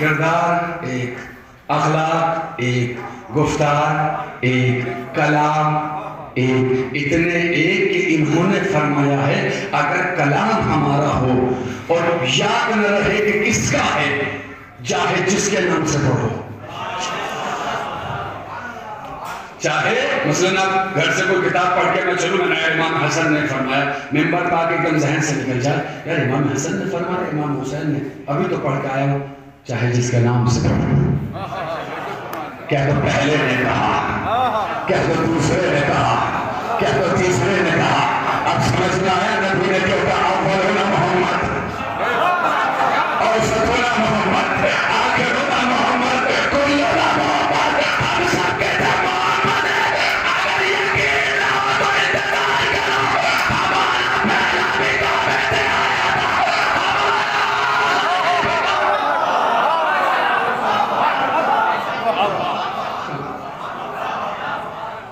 کردار ایک، اخلاق ایک، گفتار ایک، کلام ایک، اتنے ایک کہ انہوں نے فرمایا ہے اگر کلام ہمارا ہو اور یاد نہ رہے کہ کس کا ہے، چاہے جس کے نام سے پڑھو، چاہے مثلاً آپ گھر سے کوئی کتاب پڑھ کے میں چلوں میں امام حسن نے فرمایا، ممبر پا کے ایک دم ذہن سے نکل جائے یار امام حسن نے فرمایا، امام حسین نے ابھی تو پڑھ کے آیا ہوں، چاہے جس کے نام سے پڑھو، کیا تو پہلے نے کہا، کیا تو دوسرے نے کہا، کیا تو تیسرے نے کہا، اب سمجھنا ہے نبی نے کیوں کہا اولنا محمد اوسطنا محمد آخرنا محمد کلنا محمد، ہم سب کے محمد ہے، اگر یقین نہ ہو تو انتظار کرو، ہمارا پہلا بھی کعبے سے آیا تھا،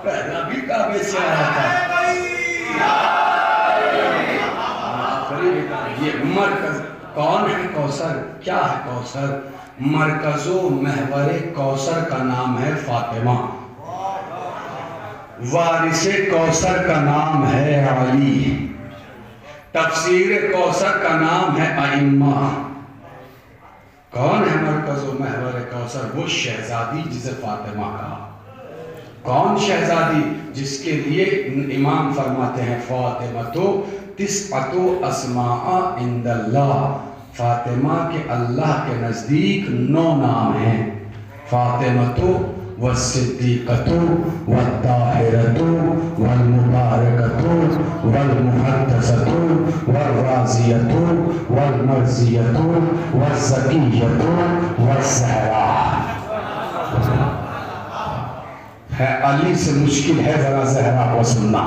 پہلا بھی کعبے سے آیا تھا۔ یہ مرکز کون ہے کوثر؟ کیا ہے کوثر؟ مرکز و محور کوثر کا نام ہے فاطمہ، وارث کوثر کا نام ہے علی، تفسیر کوثر کا نام ہے ائمہ۔ کون ہے مرکز و محور کوثر؟ وہ شہزادی جسے فاطمہ کہا۔ کون شہزادی؟ جس کے لیے امام فرماتے ہیں فاطمہ تسعۃ اسماء عند اللہ، فاطمہ کے اللہ کے نزدیک 9 نام ہیں، فاطمہ والصدیقۃ والطاہرۃ والمبارکۃ والمقدسۃ والراضیۃ والمرضیۃ والزکیۃ والزہراء۔ ہے علی سے مشکل ہے ذرا زہرا کو سننا،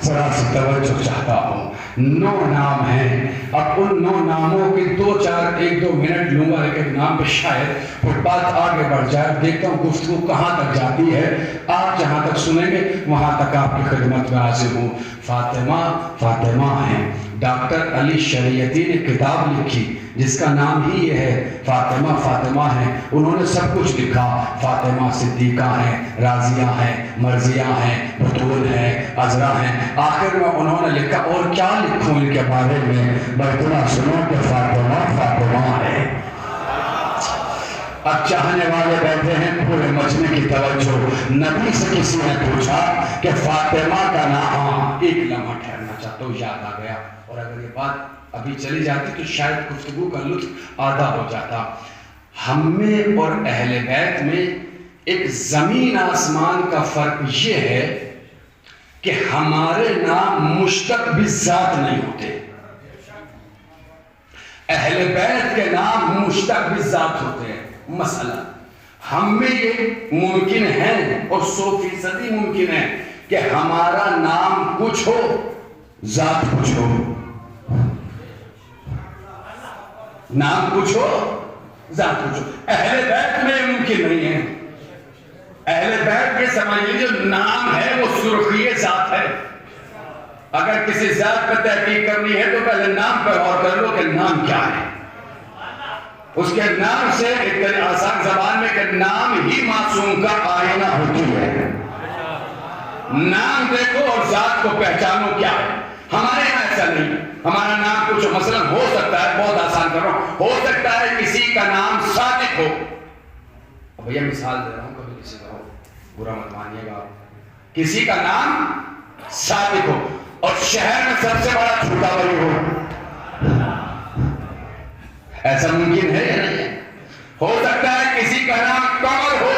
ذرا سی توجہ چاہتا ہوں۔ 9 نام ہیں، اب ان 9 ناموں کے 1-2 منٹ لوں گا، لیکن نام پہ شاید پھر بات آگے بڑھ جائے۔ دیکھتا ہوں گفتگو کہاں تک جاتی ہے، آپ جہاں تک سنیں گے وہاں تک آپ کی خدمت میں حاضر ہوں۔ فاطمہ ہیں۔ ڈاکٹر علی شریعتی نے کتاب لکھی جس کا نام ہی یہ ہے فاطمہ ہیں۔ انہوں نے سب کچھ لکھا، فاطمہ صدیقہ ہیں، راضیہ ہیں، مرضیہ ہیں، بطول ہیں، عذرا ہیں۔ آخر میں انہوں نے لکھا اور کیا لکھوں ان کے بارے میں، اتنا سنو کہ فاطمہ ہے۔ اب چاہنے والے بیٹھے ہیں پورے مجمع کی توجہ۔ نبی سے کسی نے پوچھا کہ فاطمہ کا نام، ایک لمحہ ٹھہرنا چاہتا ہوں، یاد آ گیا، اور اگر یہ بات ابھی چلی جاتی تو شاید گفتگو کا لطف آدھا ہو جاتا۔ ہم میں اور اہل بیت میں ایک زمین آسمان کا فرق یہ ہے کہ ہمارے نام مشتق بالذات نہیں ہوتے، اہل بیت کے نام مشتق بالذات ہوتے ہیں۔ مسئلہ ہم میں یہ ممکن ہے اور 100% ممکن ہے کہ ہمارا نام کچھ ہو ذات کچھ ہو، نام کچھ ہو ذات کچھ ہو۔ اہل بیت میں یہ ممکن نہیں ہے۔ اہل بیت کے سمجھ لیجیے نام ہے وہ سرخی ذات ہے۔ اگر کسی ذات پر تحقیق کرنی ہے تو پہلے نام پر غور کر لو کہ نام کیا ہے۔ اس کے نام سے ایک آسان زبان میں کہ نام ہی معصوم کا آئینہ ہوتی ہے۔ نام دیکھو اور ذات کو پہچانو کیا ہے۔ ہمارے یہاں ایسا نہیں، ہمارا نام کچھ مثلا ہو سکتا ہے، بہت آسان کر رہا ہوں، ہو سکتا ہے کسی کا نام صادق ہو۔ اب یہ مثال دے رہا ہوں، کبھی کسی کا ہو برا مت مانیے گا، کسی کا نام صادق ہو اور شہر میں سب سے بڑا چھوٹا بڑی ہو، ایسا ممکن ہے یا نہیں ہے؟ ہو سکتا ہے کسی کا نام کمر ہو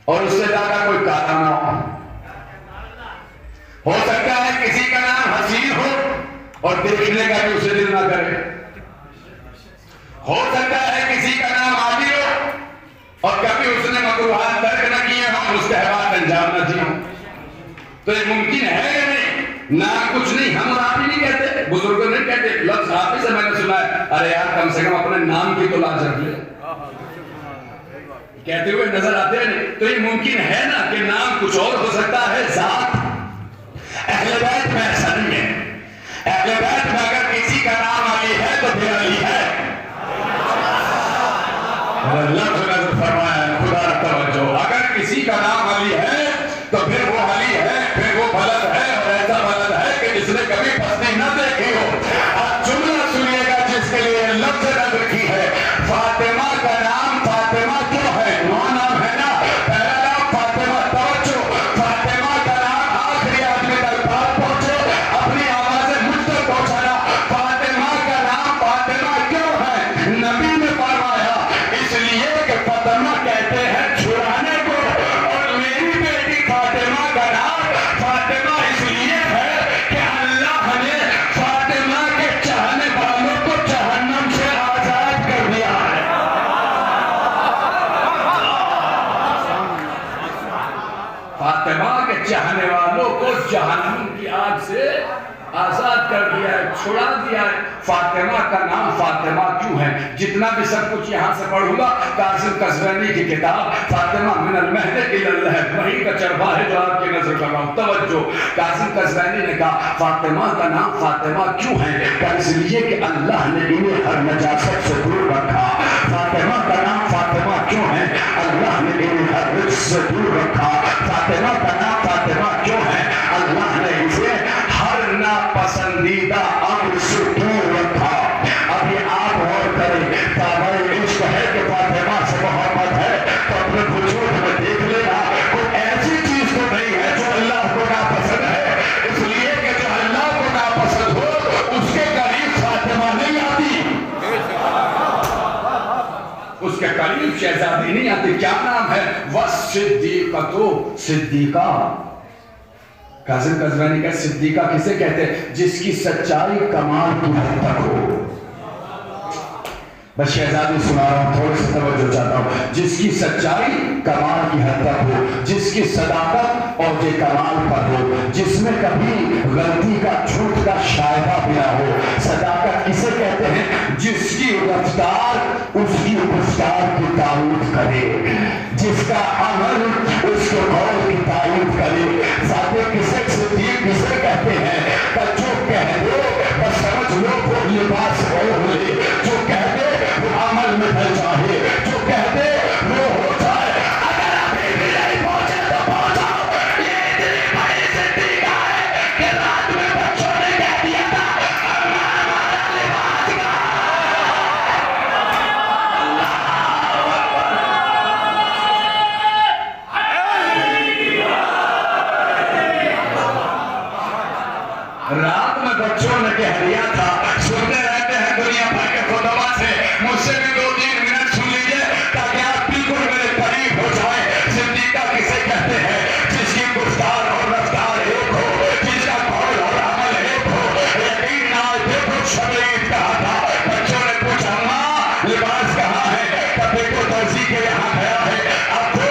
اور اس سے زیادہ کوئی کالا نہ ہو سکتا ہے کسی کا نام حسین ہو اور دیکھنے کا بھی اسے دل نہ کرے، ہو سکتا ہے کسی کا نام عادی ہو اور کبھی اس نے مکروہات ترک نہ کیے ہوں، مستحبات انجام نہ دیے ہوں۔ تو یہ ممکن ہے یا نہیں؟ نام کچھ نہیں، ہم آپ ہی نہیں کہتے، بزرگ نہیں کہتے، لفظ آپ ہی سے میں نے سنا ہے، ارے یار کم سے کم اپنے نام کی تو لاج رکھ لے، کہتے ہوئے نظر آتے ہیں۔ تو یہ ممکن ہے نا کہ نام کچھ اور ہو سکتا ہے، ذات۔ اہل بیت میں ایسا نہیں ہے۔ اہل بیت میں اگر کسی کا نام علی ہے تو پھر علی ہے، کسی کا نام علی ہے تو پھر وہ علی ہے، پھر وہ بلد ہے، اور ایسا بلد ہے کہ جس نے کبھی پستی نہ دیکھی ہو۔ اب جملہ سنیے گا جس کے لیے لفظ نظر کی ہے، فاطمہ کا نام فاطمہ کیوں ہے؟ نو نام ہے نا، پہلا نام فاطمہ، توجہ، فاطمہ کا نام آخری آدمی تک بات پہنچے، اپنی آوازیں مجھ تک پہنچانا۔ فاطمہ کا نام فاطمہ کیوں ہے؟ نبی نے فرمایا اس لیے کہ فاطمہ کہتے ہیں چھڑانے کو، اور میری بیٹی فاطمہ کا نام فاطمہ اس لیے ہے کہ اللہ نے فاطمہ کے چاہنے والوں کو جہنم سے آزاد کر دیا ہے۔ فاطمہ کے چاہنے والوں کو جہنم کی آگ سے آزاد کر دیا ہے، چھڑا دیا ہے۔ فاطمہ کا نام فاطمہ کیوں ہے؟ جتنا بھی سب کچھ یہاں سے پڑھوں گا، قاسم قزوینی کی کتاب فاطمہ من المہد الی اللحد، وہی کا چربا ہے جو آپ کی نظر کر رہا ہوں۔ توجہ، قاسم قزوینی نے کہا فاطمہ کا نام فاطمہ کیوں ہے؟ کہ اس لیے کہ اللہ نے انہیں ہر نجاست سے دور رکھا۔ فاطمہ کا نام فاطمہ کیوں ہے؟ اللہ نے انہیں ہر رجس سے دور رکھا۔ فاطمہ کا نام فاطمہ کیوں ہے؟ اللہ نے اسے ہر ناپسندیدہ امر سے دور رکھا۔ اب یہ آپ غور کریں، تابع عشق ہے کہ فاطمہ سے محبت ہے تو اپنے وجود میں دیکھ لینا، کوئی ایسی چیز تو نہیں ہے جو اللہ کو ناپسند ہے، اس لیے کہ جو اللہ کو ناپسند ہو اس کے قریب فاطمہ نہیں آتی، اس کے قریب شہزادی نہیں آتی۔ کیا نام ہے؟ وَالصِّدِّيقَةُ، صدیقہ۔ قاسم قزوینی کا صدیقہ کسے کہتے ہیں؟ جس کی سچائی کمال کی حد تک ہو۔ بس شہزادی سنا رہا ہوں، تھوڑی سی توجہ چاہتا ہوں۔ جس کی سچائی کمال کی حد تک ہو، جس کی صداقت اور یہ کمال پر ہو، جس میں کبھی غلطی کا جھوٹ کا شائبہ بھی نہ ہو۔ صداقت کسے کہتے ہیں؟ جس کی رفتار اس کی گفتار کی تائید کرے، جس کا عمل اس کے قول کی تائید کرے۔ صادق کسے صدیق کسے کہتے ہیں؟ کہ جو کہہ دے بس سمجھ لو وہ لباس اوڑھ لے، جو کہہ دے وہ عمل میں ڈھل جائے، جو کہہ دے وہ ہو جائے۔ اگر ابھی بھی نہیں پہنچے تو پہنچاؤ، یہ اتنی بڑی صدیقہ ہے کہ رات میں بچوں نے کہہ دیا تھا ہمارا لباس رات میں بچوں نے کہہ دیا تھا۔ سنتے رہتے ہیں دنیا بھر کے خطبہ سے، مجھ سے بھی 2-3 منٹ سن لیجئے تاکہ آپ بالکل میرے قریب ہو جائیں۔ صدیقہ کسے کہتے ہیں؟ جس کی گفتار اور رفتار ایک ہو، جس کا قول اور عمل ایک ہو۔ یقین نہ آئے دیکھو شبیر کہا تھا، بچوں نے پوچھا ماں لباس کہاں ہے؟ تب دیکھو درزی کے یہاں گیا ہے۔ اب وہ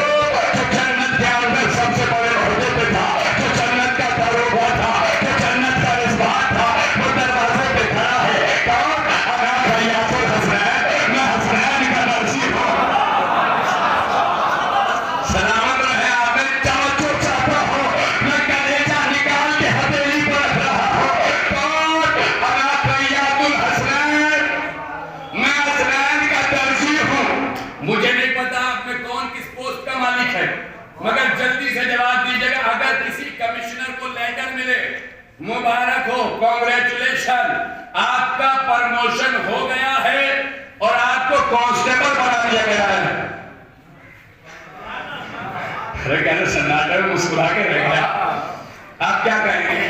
جو جنت کے اندر سب سے بڑے عہدے پہ تھا، جو جنت کا داروغہ تھا، جو جنت کا رضوان تھا، وہ دروازے پہ کھڑا ہے۔ کون؟ انا خیاط الحسنین، میں حسنین کا درزی ہوں۔ سلامت رہے آپ، میں توجہ چاہتا ہوں، میں کلیجہ نکال کے ہتھیلی پر رکھ رہا ہوں۔ کون؟ انا خیاط الحسنین، میں حسنین کا درزی ہوں۔ مجھے نہیں پتا آپ میں کون کس پوسٹ کا مالک ہے، مگر جلدی سے جواب دیجئے گا۔ اگر کسی کمشنر کو لیٹر ملے مبارک ہو، کانگریچولیشن، آپ کا پرموشن ہو گیا ہے اور آپ کو کانسٹیبل بنا دیا گیا ہے، ارے کہنے سناٹا میں مسکرا کے رہ گیا، آپ کیا کہیں گے؟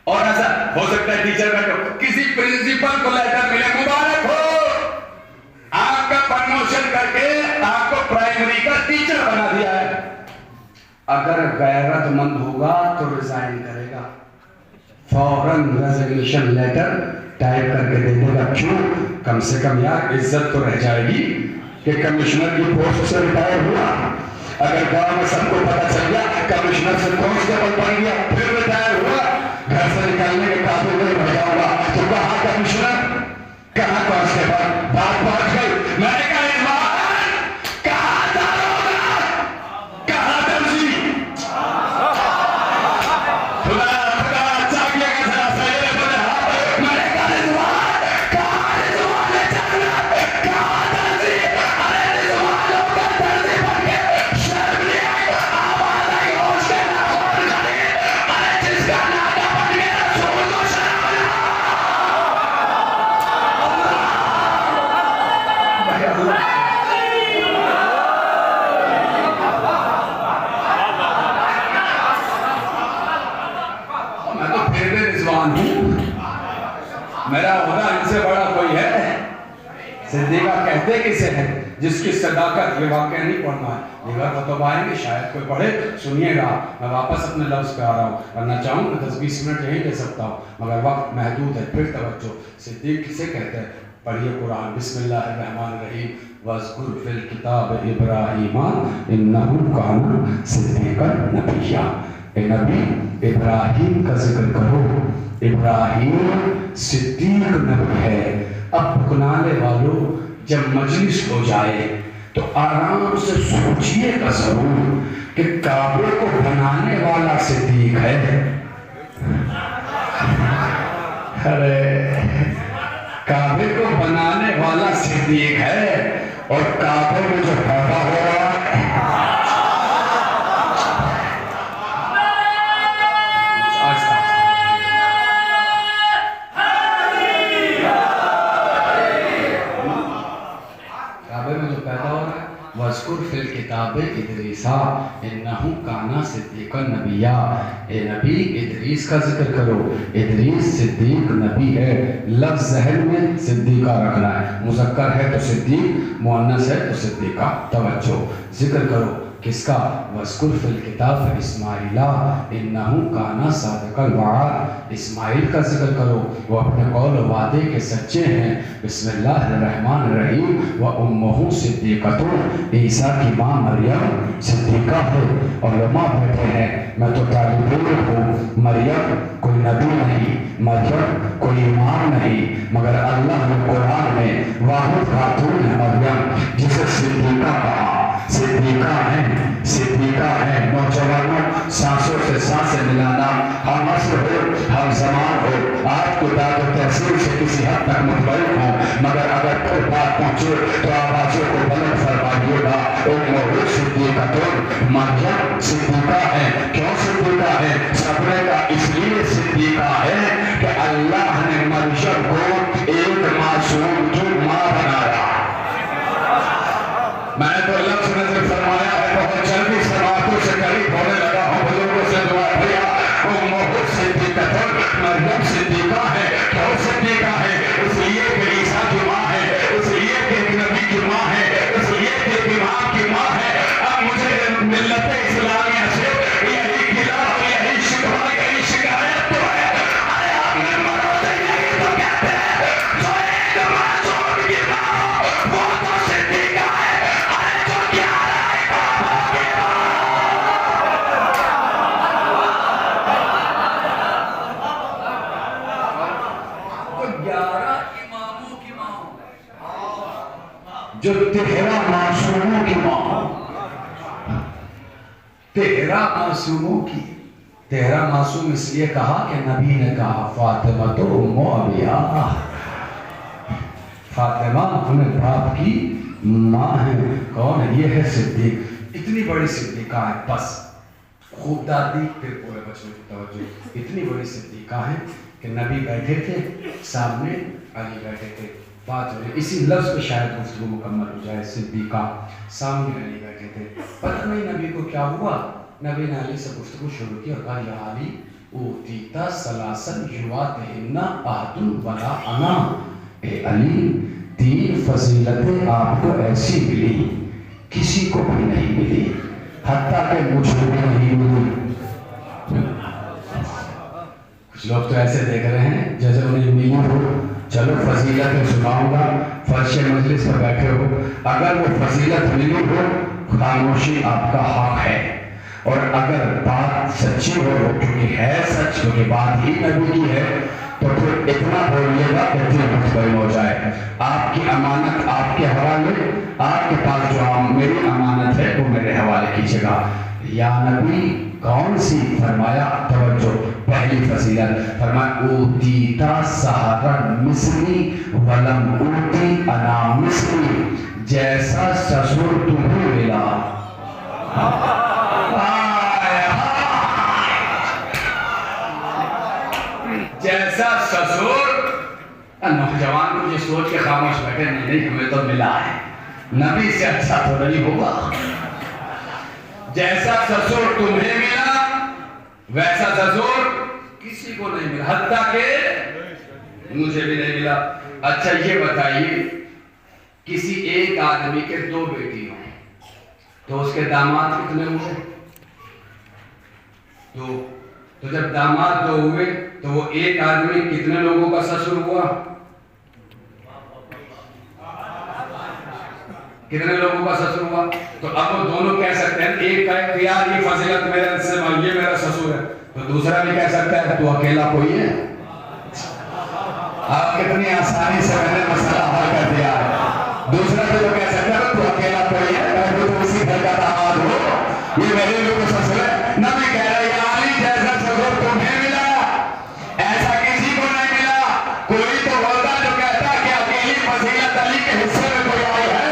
اور ایسا ہو سکتا ہے ٹیچر بیٹھو، کسی پرنسپل کو لیٹر ملے مبارک ہو، آپ کا پرموشن کر کے آپ کو پرائمری کا ٹیچر بنا دیا ہے۔ اگر غیرت مند ہوگا تو ریزائن کرے گا، فوراً ریزگنیشن لیٹر ٹائپ کر کے دے دے گا۔ کیوں؟ کم سے کم یار عزت تو رہ جائے گی کہ کمشنر کی پوسٹ سے ریٹائر ہوا۔ اگر گاؤں میں سب کو پتا چل گیا کمشنر سے کانسٹیبل بن گیا، پھر ریٹائر ہوا، گھر سے نکالنے کے قابل نہیں بن جاؤں گا، تو کہاں کمشنر کہاں کانسٹیبل؟ بات پہنچ گئی۔ میں نے کہا کہاں داروغہ، کہاں درزی؟ پھر بھی رضوان ہوں، میرا عہدہ ان سے بڑا کوئی ہے؟ صدیقہ کہتے کسے ہیں؟ جس کی صداقت، یہ واقعہ نہیں پڑھنا ہے، دیگر خطب آئیں گے شاید کوئی پڑھے، سنیے گا، میں واپس اپنے لفظ پہ آ رہا ہوں، ورنہ چاہوں کہ 10-20 منٹ یہیں لے سکتا ہوں مگر وقت محدود ہے۔ پھر توجہ، صدیق کسے کہتے ہیں؟ پڑھیے قرآن، بسم اللہ الرحمن الرحیم، وَاذْكُرْ فِي الْكِتَابِ إِبْرَاهِيمَ إِنَّهُ كَانَ صِدِّيقًا نَبِيًّا۔ اے نبی ابراہیم کا ذکر کرو، ابراہیم صدیق نبی ہے۔ اب پکنانے والوں جب مجلس ہو جائے تو آرام سے سوچئے گا ضرور کہ کعبے کو بنانے والا صدیق ہے۔ ارے کعبے کو بنانے والا صدیق ہے اور کعبے میں جو پیدا ہو رہا ہے وَاذْكُرْ فِي الْكِتَابِ إِدْرِيسَ إِنَّهُ كَانَ صِدِّيقًا نَبِيًّا۔ اے نبی ادریس کا ذکر کرو، ادریس صدیق نبی ہے۔ لفظ ذہن میں صدیقہ رکھنا ہے، مذکر ہے تو صدیق، مؤنث ہے تو صدیقہ۔ توجہ، ذکر کرو کس کا؟ وَاذْكُرْ فِي الْكِتَابِ إِسْمَاعِيلَ إِنَّهُ كَانَ صَادِقَ الْوَعْدِ۔ اسماعیل کا ذکر کرو، وہ اپنے قول و وعدے کے سچے ہیں۔ بسم اللہ الرحمن الرحیم، وَأُمُّهُ صِدِّيقَةٌ۔ عیسیٰ کی ماں مریم صدیقہ ہے۔ علماء بیٹھے ہیں، میں تو طالب علم ہوں، مریم کوئی نبی نہیں، مریم کوئی امام نہیں، مگر اللہ نے قرآن میں واحد خاتون ہے مریم جسے صدیقہ کہا۔ صدیقہ ہیں نوجوانوں، سانسوں سے سانسیں ملانا، ہم عصر ہو ہم زمان ہو، آپ کو داد و تحصیل سے کسی حد تک مطمئن ہو، مگر اگر کوئی بات پہنچے تو آوازوں کو بلند فرمائیے گا۔ امہ صدیقۃ، مریم صدیقہ ہے۔ کیوں صدیقہ ہے؟ صبر کا اس لیے صدیقہ ہے کہ اللہ نے مریم کو ایک معصوم کی ماں بنایا۔ میں نے تو لفظ نظر فرمایا ہے، بہت جلدی سماعتوں سے قریب ہونے لگا ہوں، بزرگوں سے دعا کیا۔ امہ صدیقۃ، مریم صدیقہ ہے۔ کیوں صدیقہ ہے؟ اس لیے کہ عیسیٰ کی ماں ہے، اس لیے کہ ایک نبی کی ماں ہے، اس لیے کہ ایک امام کی ماں ہے۔ اب مجھے ملت اسلامیہ سے یہی گلہ، یہی شکوہ، یہی شکایت تو ہے، ارے آپ نے مرد نہیں تو کہتے ہیں جو ایک معصوم کی ماں وہ تو صدیقہ ہے۔ جو تیرا معصوموں کی ماں، تیرا معصوموں کی، تیرا معصوم اس لیے کہا کہ نبی نے کہا فاطمہ تو ام ابیہا، فاطمہ اپنے باپ کی ماں ہے۔ کون ہے؟ یہ ہے صدیق۔ اتنی بڑی صدیقہ ہے، بس خوب دادی پھر پورے بچوں کی توجہ، اتنی بڑی صدیقہ ہے کہ نبی بیٹھے تھے سامنے، علی بیٹھے تھے، بات ہو رہی، اسی لفظ پہ شاید گفتگو مکمل ہو جائے۔ صدیقہ سامنے علی بیٹھے تھے، پتہ نہیں نبی کو کیا ہوا، نبی نے علی سے گفتگو شروع کی اور کہا یا علی اوتیتا ثلاثا یواتہن احد ولا انا۔ اے علی، 3 فضیلتیں آپ کو ایسی ملی کسی کو بھی نہیں ملی، حتیٰ کہ مجھ کو بھی نہیں ملی۔ کچھ لوگ تو ایسے دیکھ رہے ہیں جیسے انہیں ملی ہو۔ چلو فضیلتیں سناؤں گا، فرش مجلس پر بیٹھے ہو، اگر وہ فضیلت ملی ہو خاموشی آپ کا حق ہے، اور اگر بات سچی ہو، کیونکہ ہے سچ، کیونکہ بات ہی نبی کی ہے، تو پھر اتنا بولیے گا کہ دل مطمئن ہو جائے۔ آپ کی امانت آپ کے حوالے، آپ کے پاس جو میری امانت ہے وہ میرے حوالے کیجیے گا۔ یا نبی کون سی؟ فرمایا توجہ، پہلی فضیلت فرمایا اوتیتا سحرا مثلی ولم اوتی انا مثلی، جیسا سسر تمہیں ملا۔ جیسا سسر، نوجوان کو یہ سوچ کے خاموش بیٹھے، نہیں ہمیں تو ملا ہے، نبی سے اچھا تو نہیں ہوگا۔ جیسا سسر تمہیں ملا ویسا سسر کسی کو نہیں ملا، حتیٰ کہ مجھے بھی نہیں ملا۔ اچھا یہ بتائیے، کسی ایک آدمی کے 2 بیٹی ہوں تو اس کے داماد کتنے ہوئے؟ 2۔ تو جب داماد 2 ہوئے تو وہ ایک آدمی کتنے لوگوں کا سسر ہوا؟ کتنے لوگوں کا سسر ہوا؟ تو اب وہ دونوں کہہ سکتے ہیں، ایک کا اختیار یہ فضیلت میرے سے یہ میرا سسر ہے، تو دوسرا بھی کہہ سکتا ہے تو اکیلا کوئی ہے۔ آپ کتنی آسانی سے میں نے مسئلہ حل کر دیا ہے۔ دوسرا تو کہہ سکتا ہے تو اکیلا کوئی ہے، میں تو اسی گھر کا داماد ہوں، یہ میرے لوگ سسر ہے۔ نہ میں کہہ رہا یا علی جیسا سسر تمہیں ملا، ایسا کسی کو نہیں ملا۔ کوئی تو ہوتا جو کہتا کہ اکیلی فضیلت علی کے حصے میں کوئی آئی ہے،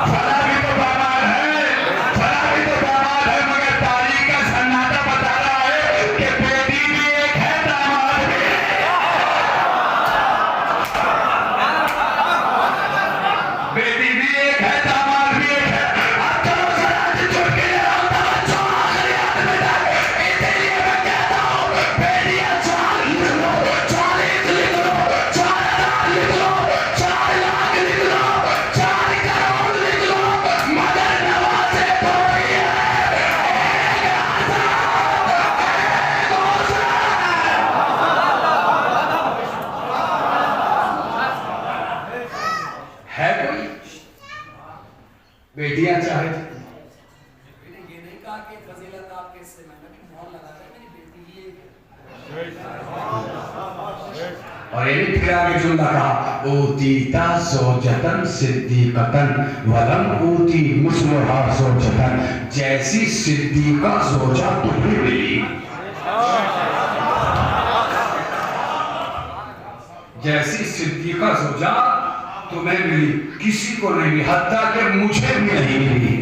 فلاں بھی تو داماد ہے، فلاں بھی تو داماد ہے، مگر تاریخ کا سناٹا بتا رہا ہے کہ بیٹی بھی ایک ہے، داماد بھی ہے۔ بیٹی بھی ایک ہے، داماد بھی ایک ہے۔ اب چلو ذرا چھوڑ کے آؤ، توجہ آخری آدھ میں جائے، اسی لیے میں کہتا ہوں بیٹیاں 4 لکھ لو، 40 لکھ لو، 4,000 لکھ لو، 4 لاکھ لکھ لو، 4 کروڑ لکھ لو، مگر نوازے کوئی ہے، ایک آزاد، ایک حسین۔ ہے کوئی بیٹیاں چاہے یہ نہیں کہا کہ فضیلت آپ کے حصے میں مہر لگا رہے، میری بیٹی ہی ایک ہے۔ اور یہ نہیں پھر آگے جملہ کہا اوتیتا زوجتن صدیقتن ولم اوتی مثلها زوجتن، جیسی صدیقہ زوجہ تمہیں ملی، جیسی صدیقہ زوجہ تمہیں ملی، کسی کو نہیں ملی، حتیٰ کہ مجھے بھی نہیں ملی۔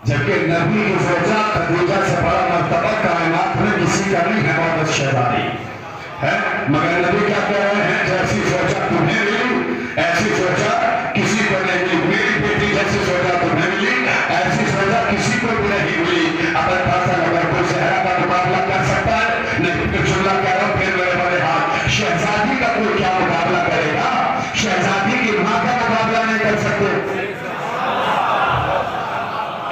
جبکہ نبی کی زوجہ خدیجہ سے بڑا مرتبہ کائنات میں کسی کا نہیں ہے، عورت شہزادی ہے، مگر نبی کیا کہہ رہے ہیں؟ جیسی زوجہ تمہیں ملی ایسی زوجہ کسی کو نہیں ملی، میری بیٹی جیسی زوجہ تمہیں ملی ایسی زوجہ کسی کو بھی نہیں ملی۔ اب اگر کوئی زہرا کا مقابلہ کر سکتا ہے؟ نہیں، پھر جملہ کہہ رہا ہوں، پھر میرے بڑے ہاتھ، شہزادی کا کوئی کیا مقابلہ کرے گا؟ شہزادی کی ماں کا مقابلہ نہیں کر سکتے۔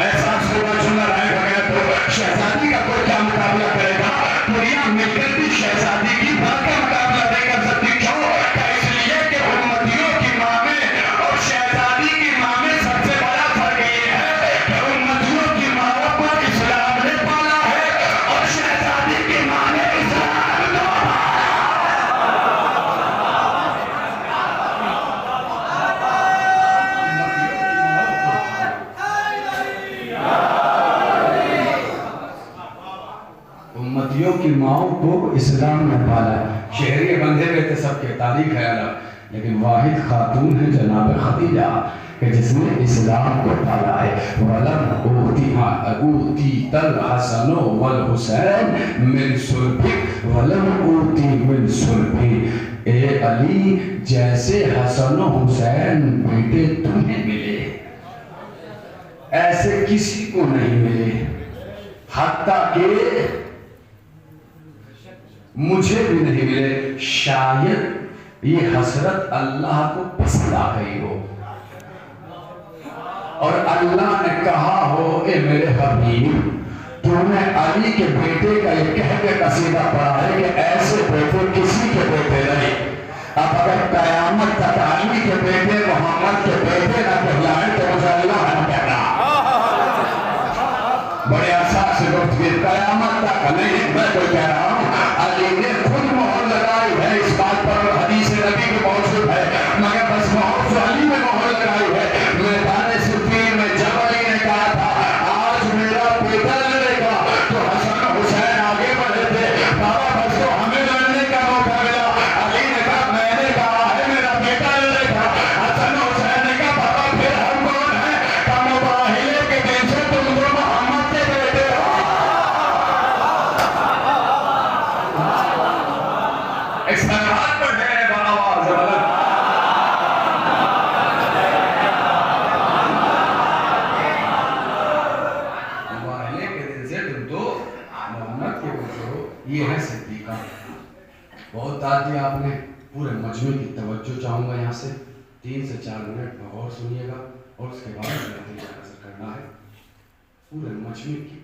ایسا سوچ سنا رہے بغیر تو شہزادی کا کوئی کیا مقابلہ کرے گا؟ دنیا مل کر بھی شہزادی کی ماں کا مقابلہ نہیں کر سکتی۔ کیوں؟ اس لیے کہ امتیوں کی ماں میں اور شہزادی کی ماں میں سب سے بڑا فرق یہ ہے کہ امتیوں کی ماں کو اسلام نے پالا ہے اور شہزادی کی ماں نے اسلام کو امتیوں کی ماؤں کو اسلام نے پالا ہے۔ شہری بندھے ہوئے تھے سب کے، تاریخ ہے الگ، لیکن واحد خاتون ہے جناب خدیجہ کہ جس نے اسلام کو پالا ہے۔ وَلَمْ أُوتِيَ الْحَسَنُ وَالْحُسَيْنُ مِنْ صُلْبِكَ وَلَمْ أُوتِي مِنْ صُلْبِكَ، اے علی جیسے حسن و حسین بیٹے تمہیں ملے ایسے کسی کو نہیں ملے، حتیٰ کہ مجھے بھی نہیں ملے۔ شاید یہ حسرت اللہ کو پسند آ گئی ہو اور اللہ نے کہا ہو اے میرے حبیب تو نے علی کے بیٹے کا یہ کہہ کے قصیدہ پڑھا ہے کہ ایسے بیٹے کسی کے بیٹے نہیں۔ اب اگر قیامت تک علی کے بیٹے محمد کے بیٹے نہ کہلائیں تو مجھے اللہ نہ کہنا۔ بڑے آسان سے گفتگو، قیامت تک نہیں، میں تو کہہ رہا ہوں علی نے خود مہر لگائی ہے اس بات پر، حدیث نبی کے موجود ہے، مگر بس مہر جو علی نے مہر لگائی ہے۔ میدان صفین میں جب علی نے کہا تھا آج میرا بیٹا لڑے گا تو حسن حسین آگے بڑھے تھے، بابا بس تو ہمیں لڑنے کا موقع ملا۔ علی نے کہا میں نے کہا ہے میرا بیٹا لڑے گا، حسن حسین نے کہا بابا پھر ہم کون ہیں؟ کہا مباہلے کے دن سے تم دو محمد کے بیٹے ہو۔ صدیقہ. بہت داد دی آپ نے. پورے مجمع کی توجہ چاہوں گا یہاں سے 3 سے 4 منٹ میں غور سنیے گا اور اس کے بعد نتیجہ نظر کرنا ہے. پورے مجمع کی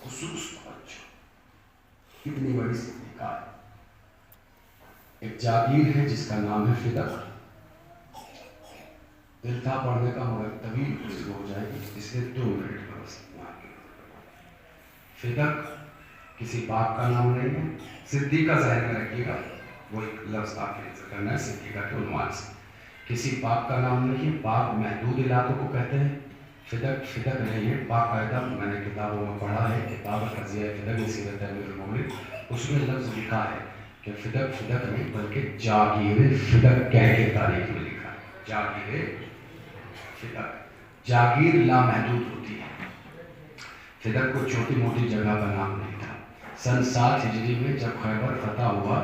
خصوص توجہ. کتنی بڑی صدیقہ ہے. ایک جاگیر ہے جس کا نام ہے فدق. دل تھا پڑھنے کا مگر طویل گفتگو ہو جائے گی اس لیے 2 منٹ کا بس. فدق کسی باپ کا نام نہیں ہے. صدیقہ ذہن میں رکھیے گا, وہ ایک لفظ آپ کے ذکر کرنا ہے صدیقہ کے عنوان سے. کسی باپ کا نام نہیں ہے. باپ محدود علاقوں کو کہتے ہیں. فدق نہیں ہے. باقاعدہ میں نے کتابوں میں پڑھا ہے, کتاب قضیہ فدق سیرت امیر المومنین, اس میں لفظ لکھا ہے کہ فدق نہیں بلکہ جاگیر فدق کہہ کے تاریخ میں لکھا ہے. جاگیر فدق. جاگیر لامحدود ہوتی ہے. فدق کو چھوٹی موٹی جگہ کا نام نہیں تھا. سن 7 ہجری میں جب خیبر فتح ہوا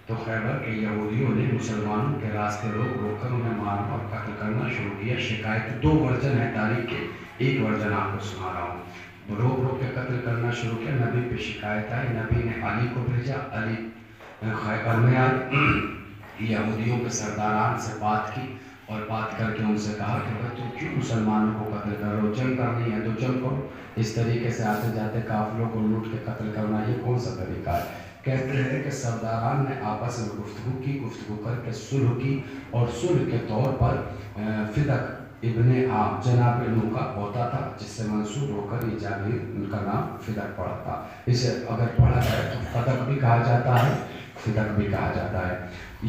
تو خیبر کے یہودیوں نے مسلمانوں کے راستے روک کر انہیں مارنا اور قتل کرنا شروع کیا. شکایت 2 ورژن ہے تاریخ کے, ایک ورژن آپ کو سنا رہا ہوں. روک کے قتل کرنا شروع کیا. نبی پہ شکایت آئی. نبی نے علی کو بھیجا. علی خیبر میں آئے, یہودیوں کے سرداران سے بات کی اور بات کر کے ان سے کہا کہ بھائی تم کیوں مسلمانوں کو قتل کر رہے ہو؟ جنگ کرنی ہے تو جنگ کرو. اس طریقے سے آتے جاتے قافلوں کو لوٹ کے قتل کرنا یہ کون سا طریقہ ہے؟ کہتے ہیں کہ سرداران نے آپس میں گفتگو کر کے صلح کی اور صلح کے طور پر فدق ابن عام جناب نو کا ہوتا تھا جس سے منسوب ہو کر یہ جاگیر ان کا نام فدق پڑا تھا. اسے اگر پڑھا جائے تو فدق بھی کہا جاتا ہے, فدق بھی کہا جاتا ہے.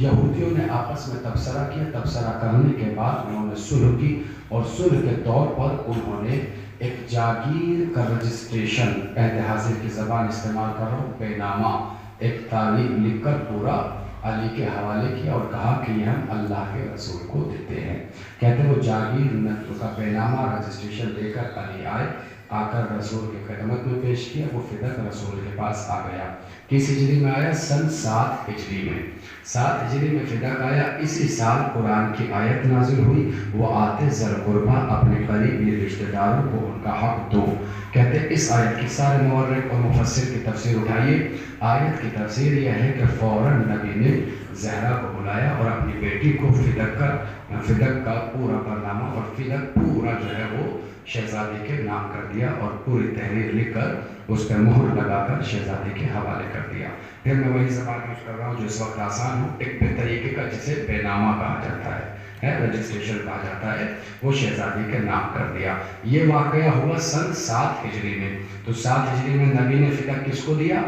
یہودیوں نے آپس میں تبصرہ کیا. تبصرہ کرنے کے بعد انہوں نے صلح کی اور صلح کے طور پر انہوں نے ایک جاگیر کا رجسٹریشن, عہد حاضر کی زبان استعمال کر رہا ہوں, بے نامہ ایک تاریخ لکھ کر پورا علی کے حوالے کیا اور کہا کہ یہ ہم اللہ کے رسول کو دیتے ہیں. کہتے ہیں وہ جاگیر کا بے نامہ رجسٹریشن لے کر علی آئے. آ کر رسول کی خدمت میں پیش کیا. وہ فدق رسول کے پاس آ گیا. کس ہجری میں آیا؟ سن 7 ہجری میں. 7 ہجری میں فدق آیا. اسی سال قرآن کی آیت نازل ہوئی, وہ آتے ذر قربا اپنے قریبی رشتہ داروں کو ان کا حق دو. کہتے ہیں اس آیت کی سارے مورخ اور مفسر کی تفسیر اٹھائیے. آیت کی تفسیر یہ ہے کہ فوراً نبی نے زہرا کو بلایا اور اپنی بیٹی کو فدق کا پورا برنامہ اور فدق پورا جو ہے وہ شہزادی کے نام کر دیا اور پوری تحریر لکھ کر اس پر مہر لگا کر شہزادی کے حوالے کر دیا. پھر میں وہی زبان یوز کر رہا ہوں جو اس وقت آسان ہو, ایک بے طریقے کا جسے بے نامہ کہا جاتا ہے, رجسٹریشن کہا جاتا ہے, وہ شہزادی کے نام کر دیا. یہ واقعہ ہوا سن 7 ہجری میں. تو 7 ہجری میں نبی نے فدق کس کو دیا؟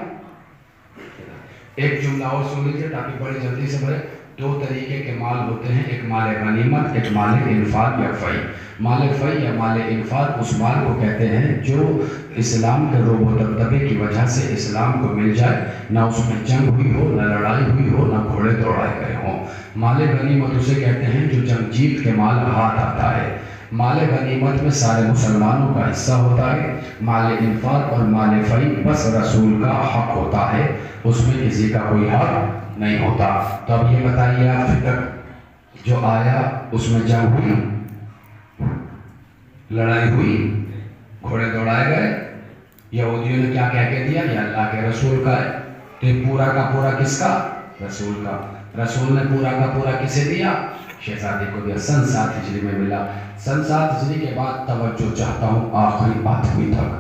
ایک جملہ اور سن لیجیے تاکہ بڑی جلدی سے بڑھے. 2 طریقے کے مال ہوتے ہیں, ایک مال غنیمت, ایک مال انفاق یا فی. مال فی یا مال انفاق اس مال کو کہتے ہیں جو اسلام کے روب و دبدبے کی وجہ سے اسلام کو مل جائے, نہ اس میں جنگ ہوئی ہو, نہ لڑائی ہوئی ہو, نہ گھوڑے دوڑائے گئے ہوں. مال غنیمت اسے کہتے ہیں جو جنگ جیت کے مال ہاتھ آتا ہے. مال غنیمت میں سارے مسلمانوں کا حصہ ہوتا ہے. مال انفاق اور مال فی بس رسول کا حق ہوتا ہے, اس میں کسی کا کوئی حق نہیں ہوتا. تو اب یہ بتائیے آپ, فدق جو آیا اس میں جنگ ہوئی, لڑائی ہوئی, گھوڑے دوڑائے گئے, یہودیوں نے کیا کہہ کے دیا یہ اللہ کے رسول کا ہے. تو یہ پورا کا پورا کس کا؟ رسول کا. رسول نے پورا کا پورا کسے دیا؟ شہزادی کو دیا. سن 7 ہجری میں ملا. سن 7 ہجری کے بعد توجہ چاہتا ہوں آخری آٹھویں تک.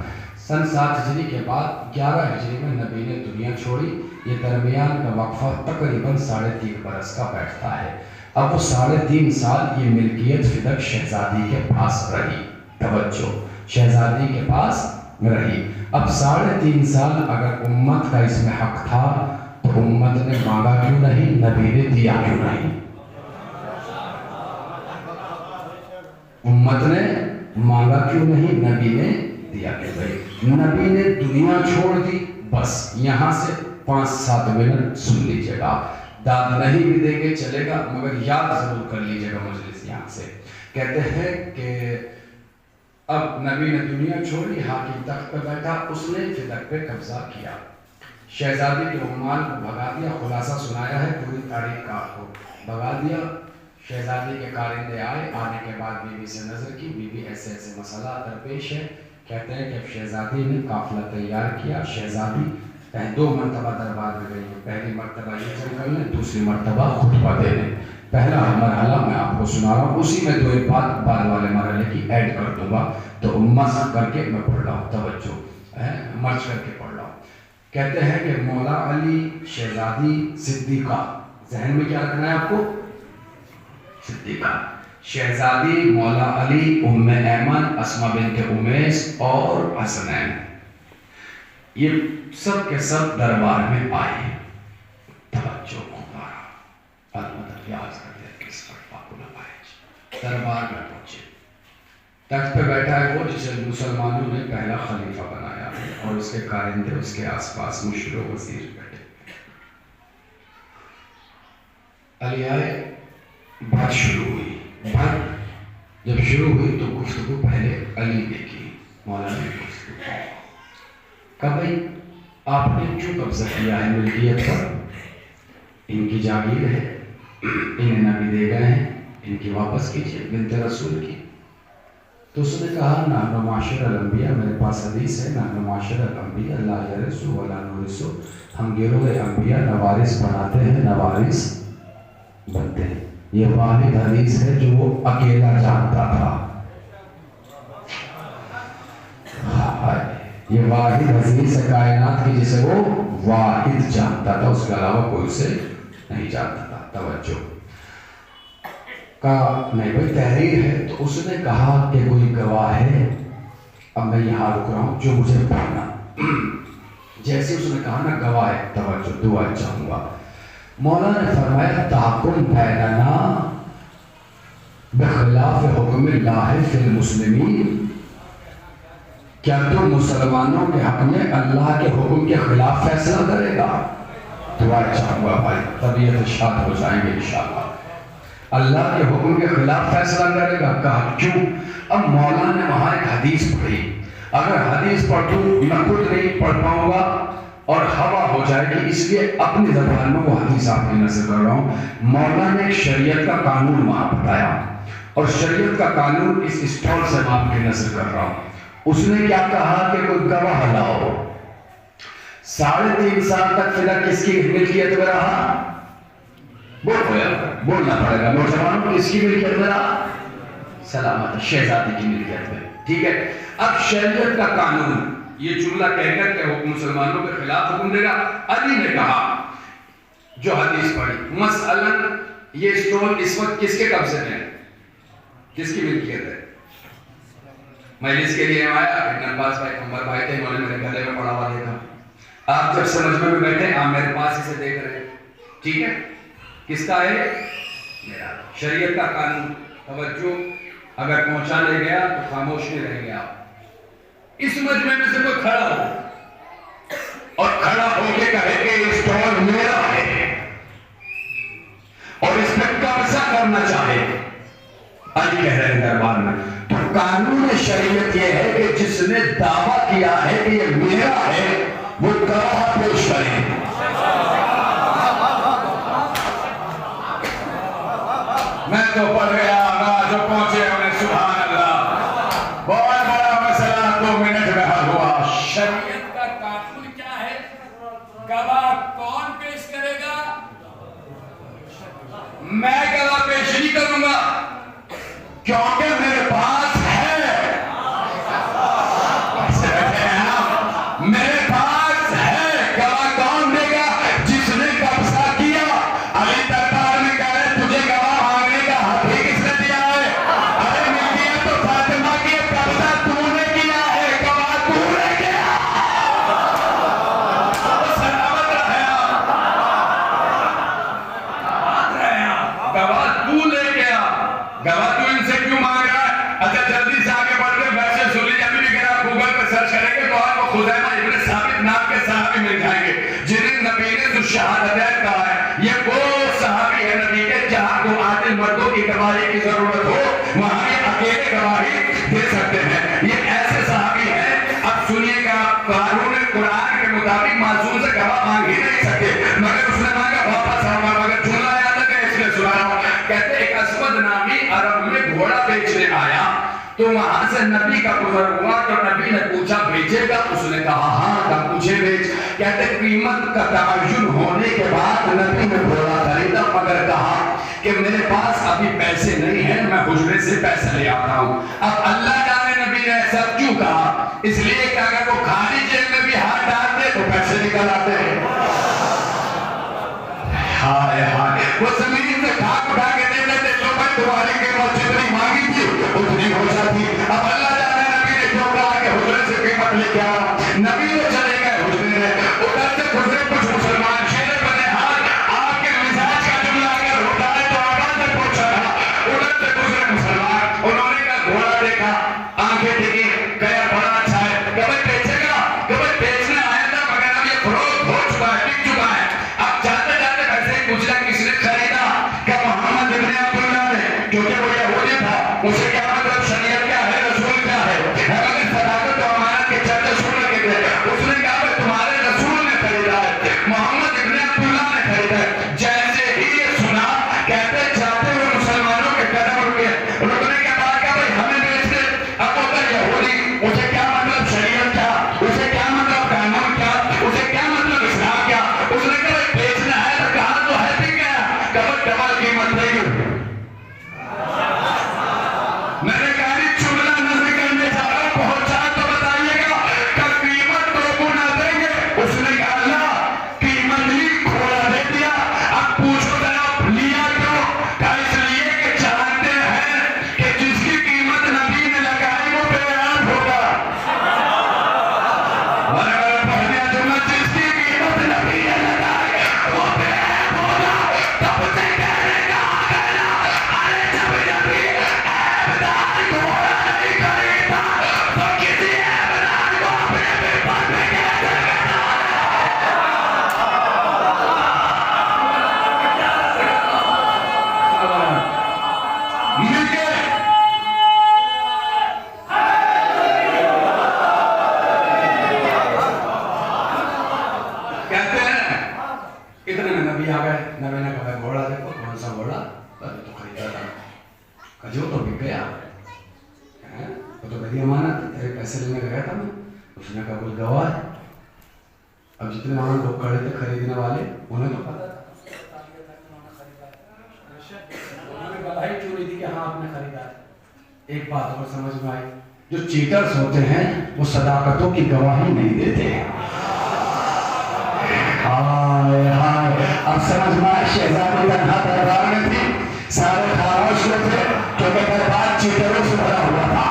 سن 7 ہجری کے بعد 11 ہجری میں نبی نے دنیا چھوڑی. یہ درمیان کا وقفہ تقریباً 3.5 برس کا بیٹھتا ہے. اب وہ 3.5 سال یہ ملکیت فدق شہزادی کے پاس رہی. توجہ, شہزادی کے پاس رہی. اب 3.5 سال اگر امت کا اس میں حق تھا تو امت نے مانگا کیوں نہیں, نبی نے دیا کیوں نہیں؟ امت نے مانگا کیوں نہیں, نبی نے دیا کیوں نہیں؟ نبی نے دنیا چھوڑ دی. بس یہاں سے 5-7 منٹ سن لیجیے گا, داد نہیں بھی دیں گے چلے گا مگر یاد ضرور کر لیجیے گا مجلس یہاں سے. کہتے ہیں کہ اب نبی نے دنیا چھوڑی, حاکم تخت پہ بیٹھا, اس نے فدق پہ قبضہ کیا. شہزادی کے عمان کو بھگا دیا. خلاصہ سنایا ہے, پوری تاریخ کا کو بھگا دیا. شہزادی کے کارندے آئے, آنے کے بعد بیوی سے نظر کی, بیوی ایسے مسئلہ درپیش ہے. کہتے ہیں کہ اب شہزادی نے قافلہ تیار کیا. شہزادی دو مرتبہ دربار میں گئی ہے، پہلی مرتبہ یہ چل کرنے، دوسری مرتبہ خطبہ دینے. پہلا مرحلہ میں آپ کو سنا رہا ہوں، اسی میں دو ایک بات بعد والے مرحلے کی ایڈ کر دوں گا، تو مشق کر کے میں پڑھ رہا ہوں، توجہ ہے، مرچ کر کے پڑھ رہا ہوں. کہتے ہیں کہ مولا علی شہزادی صدیقہ، ذہن میں کیا رکھنا ہے آپ کو؟ صدیقہ شہزادی مولا علی ام ایمن اسما بنت امیس اور حسنین، یہ سب کے سب دربار میں آئے. توجہ مبارک المدد یاد کرتے ہیں کس پر پاکو لبائج دربار میں پہنچے. تخت پہ بیٹھا ہے وہ جسے مسلمانوں نے پہلا خلیفہ بنایا ہے، اور اس کے کارندے اس کے آس پاس مشیر و وزیر بیٹھے. علی آئے، بات شروع ہوئی. بات جب شروع ہوئی تو گفتگو پہلے علی نے کی. مولا نے گفتگو کہا بھائی آپ نے کیوں قبضہ کیا ہے ملکیت پر؟ ان کی جاگیر ہے، انہیں نبی دے گئے ہیں، ان کی واپس کیجئے بنت رسول کی. تو اس نے کہا نحن معاشر الانبیاء، میرے پاس حدیث ہے، نحن معاشر الانبیاء لا یرث ولا نورث، ہم گروہ انبیاء نوارث بناتے ہیں نوارث بنتے ہیں. یہ واحد حدیث ہے جو وہ اکیلا جانتا تھا. یہ واحد حدیث ہے کائنات کی جسے وہ واحد جانتا تھا، اس کے علاوہ کوئی اسے نہیں جانتا تھا. توجہ کہا نہیں بھائی تحریر ہے. تو اس نے کہا کہ کوئی گواہ ہے؟ اب میں یہاں رک رہا ہوں جو مجھے پڑھنا. جیسے اس نے کہا نا گواہ ہے، توجہ دعا چاہوں گا. مولا نے فرمایا تحکم بیننا بخلاف حکم اللہ فی المسلمین، کیا تو مسلمانوں کے حق میں اللہ کے حکم کے خلاف فیصلہ کرے گا؟ دعا چاہوں گا بھائی، طبیعت شاد ہو جائیں گے انشاءاللہ. اللہ کے حکم کے خلاف فیصلہ کرے گا. کہا کیوں؟ اب مولا نے وہاں ایک حدیث پڑھی. اگر حدیث پڑھ دوں میں خود نہیں پڑھ پاؤں گا اور ہوا ہو جائے گی، اس لیے اپنی زبان میں وہ حدیث آپ کی نظر کر رہا ہوں. مولا نے ایک شریعت کا قانون وہاں بتایا، اور شریعت کا قانون اس اسٹال سے میں آپ کی نظر کر رہا ہوں. اس نے کیا کہا کہ کوئی گواہ لاؤ. 3.5 سال تک فلر کس کی ملکیت میں رہا؟ بولنا پڑے گا نوجوانوں، کس کی ملکیت میں رہا؟ سلامت شہزادی کی ملکیت میں. ٹھیک ہے. اب شریعت کا قانون یہ جملہ کہہ کر کہ وہ مسلمانوں کے خلاف حکم دے گا. علی نے کہا جو حدیث پڑھی مثلاً یہ اسٹون اس وقت کس کے قبضے میں ہے؟ کس کی ملکیت ہے؟ مجلس کے لیے آیا ابن عباس بھائی کمبر بھائی تھے، انہوں نے میرے گلے میں پڑا ہوا دیکھا. آپ جب سمجھ میں بیٹھے آپ میرے پاس اسے دیکھ رہے ہیں. ٹھیک ہے. کس کا ہے؟ میرا. شریعت کا قانون. توجہ اگر پہنچانے گیا تو خاموش نہیں رہیں گے آپ. اس مجمع میں سے کوئی کھڑا ہو اور کھڑا ہو کے کہے کہ یہ اسٹال میرا ہے اور اس میں قبضہ کرنا چاہے. علی کہہ رہے ہیں دربار میں تو قانون شریعت یہ ہے کہ جس نے دعویٰ کیا ہے کہ یہ میرا ہے وہ گواہ پیش کرے. میں تو پڑھ گیا جو پہنچے انہیں سبحان اللہ. بہت بڑا مسئلہ 2 منٹ میں حل ہوا. شریعت کا قانون کیا ہے؟ گواہ کون پیش کرے گا؟ میں گواہ پیش نہیں کروں گا کیونکہ میرے پاس ہے. میرے پاس ہے. گواہ کون دے گا؟ جس نے قبضہ کیا. علی دربار میں کہہ رہے تجھے گواہ مانگنے کا حق ہی کس نے دیا ہے؟ ارے ملکیت تو فاطمہ کی، قبضہ تو نے کیا ہے، گواہ تو نے کیا. سلامت رہے آپ، گواہ تو نے کیا. گواہ تو ان سے کیوں مانگ رہا ہے؟ اچھا جلدی سے آگے بڑھ رہے ویسے سن لیجیے. ابھی بھی آپ گوگل پہ سرچ کریں گے تو آپ کو خزیمہ ابن ثابت نام کے صحابی مل جائیں گے جنہیں نبی نے ذوالشہادتین کہا ہے. یہ وہ صحابی ہے نبی کے جہاں کو عادل مردوں کی گواہی کی ضرورت ہو وہاں یہ اکیلے گواہی دے سکتے ہیں. یہ ایسے صحابی ہیں. اب سنیے گا قانون قرآن کے مطابق معصوم سے گواہ مانگ ہی نہیں سکتے مگر اس نے مانگا واپس آؤں. مگر جملہ یاد ہے کہ اس نے سنا رہا ہوں. کہتے ایک اسود نامی عرب میں گھوڑا بیچنے آیا تو وہاں سے نبی کا گزر ہوا تو نبی نے پوچھا بھیجے گا؟ اس نے کہا ہاں، کہا مجھے بھیج۔ کہتے قیمت کا تعین ہونے کے بعد نبی نے گھوڑا خریدا، مگر کہا کہ میرے پاس ابھی پیسے نہیں ہیں، میں حجرے سے پیسے لے آتا ہوں۔ اب اللہ جانے نبی نے ایسا کیوں کہا؟ اس لیے کہ اگر وہ خالی جیب میں بھی ہاتھ ڈالتے تو پیسے نکل آتے ہیں۔ ہائے ہائے، وہ زمین سے کھاک اٹھا کے دے دیتے، جو میں تمہاری قیمت جتنی مانگی تھی اتنی ہو جاتی۔ اب اللہ جانے نبی نے جو کہا کہ حجرے سے قیمت لے کے آ، نبی تو چلے گئے حجرے میں، ادھر سے گزرے کچھ مسلمان شیرے بنے ہاتھ، آپ کے مزاج کا جملہ اگر ہوتا ہے تو آواز سے پوچھا تھا، ادھر سے گزرے مسلمان، انہوں نے کہا گھوڑا دیکھا، آنکھیں دیکھی، کہا بڑا اچھا ہے، کہ بھائی بیچے گا؟ کہ بھائی بیچنے آیا تھا مگر اب یہ فروخت ہو چکا ہے، بک چکا ہے۔ اب جاتے جاتے ویسے ہی پوچھا کس نے خریدا؟ کہ محمد ابن عبداللہ نے، کیونکہ وہ یہودی تھا، اسے کیا مطلب شریعت کیا ہے، رسول کیا ہے، مگر صداقت و امانت کے چرچے سن لگے تھے۔ اس نے کہا کہ تمہارے رسول نے خریدا ہے، محمد ابن عبداللہ نے خریدا ہے۔ جیسے ہی یہ سنا، کہتے جاتے ہوئے مسلمانوں کے قدم رکے، رکنے کے بعد کہا بھائی ہمیں بیچ دے۔ اب وہ یہودی، اسے کیا مطلب شریعت کیا، اسے کیا مطلب قانون کیا، اسے کیا مطلب اسلام کیا؟ اس نے کہا بھائی بیچنا ہے تو کہا تو ہے بھی کیا، کہا ڈبل قیمت دے گی۔ میں نے کہا نہیں جملہ نظر کرنے جا رہا ہوں، پہنچا تو بتائیے گا کہ قیمت تو گنا دیں گے۔ اس نے کہا اللہ قیمت لی، گھوڑا دے دیا۔ اب پوچھو جناب لیا کیوں؟ کہا اس لیے کہ جانتے ہیں کہ جس کی قیمت نبی نے لگائی وہ بے عیب ہوگا۔ اور اگر پڑھ دیا جملہ جس کی قیمت نبی نے لگائی وہ بے عیب ہوگا، تب سے کہنے کا کہنا ارے جب نبی عیبدار گھوڑا نہیں خریدا تو کسی عیبدار کو اپنے پیپر میں کیسے بٹھایا؟ مل گئے۔ کہتے ہیں اتنے میں نبی آ گئے، نبی نے کہا گھوڑا دیکھو، کون سا گھوڑا؟ تو خریدا تھا، کہا جو تو بک گیا، وہ تو میری امانت ہے، تیرے پیسے لینے گیا تھا میں۔ اس نے کہا کوئی گواہ ہے؟ اب جتنے وہاں لوگ کھڑے تھے خریدنے والے، انہیں تو پتا تھا، انہوں نے گواہی کیوں نہیں دی کہ ہاں آپ نے خریدا ہے؟ ایک بات اور سمجھ میں آئی، جو چیٹرز ہوتے ہیں وہ صداقتوں کی گواہی نہیں دیتے۔ ہائے ہائے، اب سمجھ میں آئی، شہزادی تنہا دربار میں تھی، سارے خاموش ہوئے تھے کیونکہ دربار چیٹروں سے بھرا ہوا تھا۔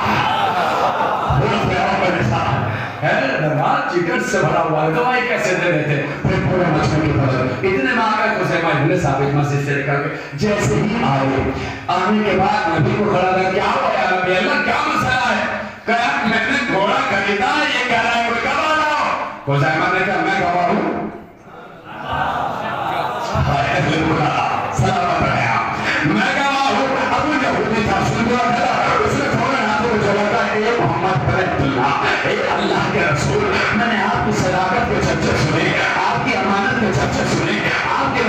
دربار چیٹر سے بھرا ہوا ہے، گواہی کیسے دے دیتے؟ پھر پورے مجمع کی فجر اتنے میں آ گئے خزیمہ ابن ثابت مسجد سے نکل کے، جیسے ہی آئے، آنے کے بعد نبی کو کھڑا کر کیا ہوا یا نبی اللہ کیا مسئلہ ہے؟ کہا میں نے گھوڑا خریدا، یہ کہہ رہا ہے کوئی گواہ لاؤ۔ خزیمہ نے کہا میں گواہ ہوں۔ سلامت رہے آپ، میں گواہ ہوں۔ ابو یہودی تھا، سن رہا تھا، اس نے فوراً ہاتھوں کو جوڑا کہا اے محمد بن عبداللہ، اے اللہ کے رسول، میں نے آپ کی صداقت کے چرچے سنے، آپ کی امانت کے چرچے سنے، آپ کی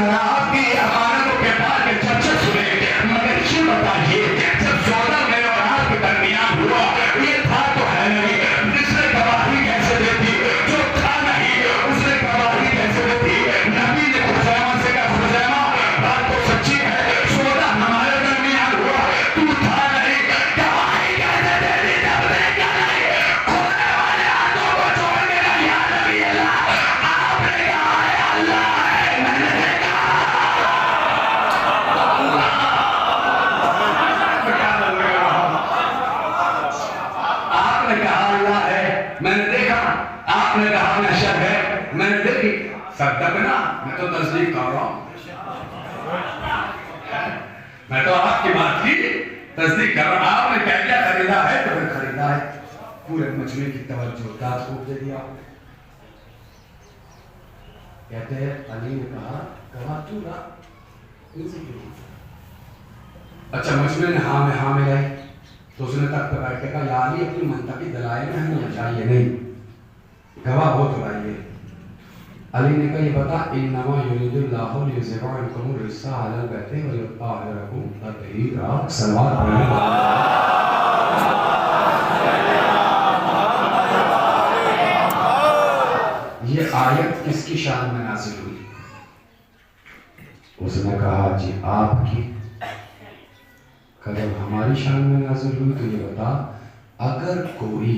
امانت و کردار کے چرچے سنے، مگر یہ بتائیے جب سودا میرے اور آپ کے درمیان ہوا یہ تھا تو ہے نہیں، جس نے گواہی کیسے دیتی؟ جو تھا نہیں اس نے گواہی کیسے دیتی؟ نبی نے خزیمہ سے کہا خزیمہ بات تو سچی ہے، سودا ہمارے درمیان ہوا، تو تھا نہیں، گواہی کیسے دیتی؟ جب نے کیا نہیں کھلنے والے ہاتھوں کو چھوڑ کے کہا یا نبی اللہ آپ نے کہا ہے اللہ ہے، میں نے دیکھا۔ آپ نے کہا اللہ ہے، میں نے دیکھا، آپ نے کہا محشر ہے، میں نے دیکھی، صدقنا، میں تو تصدیق کر رہا ہوں، میں تو آپ کی بات کی تصدیق کر رہا ہوں، آپ نے کہہ دیا خریدا ہے تو پھر خریدا ہے۔ پورے مجمع کی توجہ داد کو دے دیا۔ کہتے ہیں علی نے کہا گواہ تو لا، ان سے کیوں؟ اچھا مجمع نے ہاں میں ہاں میں لائی تو اس نے تک پہ بیٹھ کے کہا یا علی اپنی منطقی دلائل میں ہمیں چاہیے نہیں، گواہ ہو تو لائیے۔ علی نے کہا یہ بتا انما یرید اللہ لیذهب عنکم الرجس اہل البیت ویطہرکم تطہیرا، صلوات پڑھیں۔ یہ آیت کس کی شان میں نازل ہوئی؟ اس نے کہا جی آپ کی. جب ہماری شان میں نازل ہوئی تو یہ بتا، اگر کوئی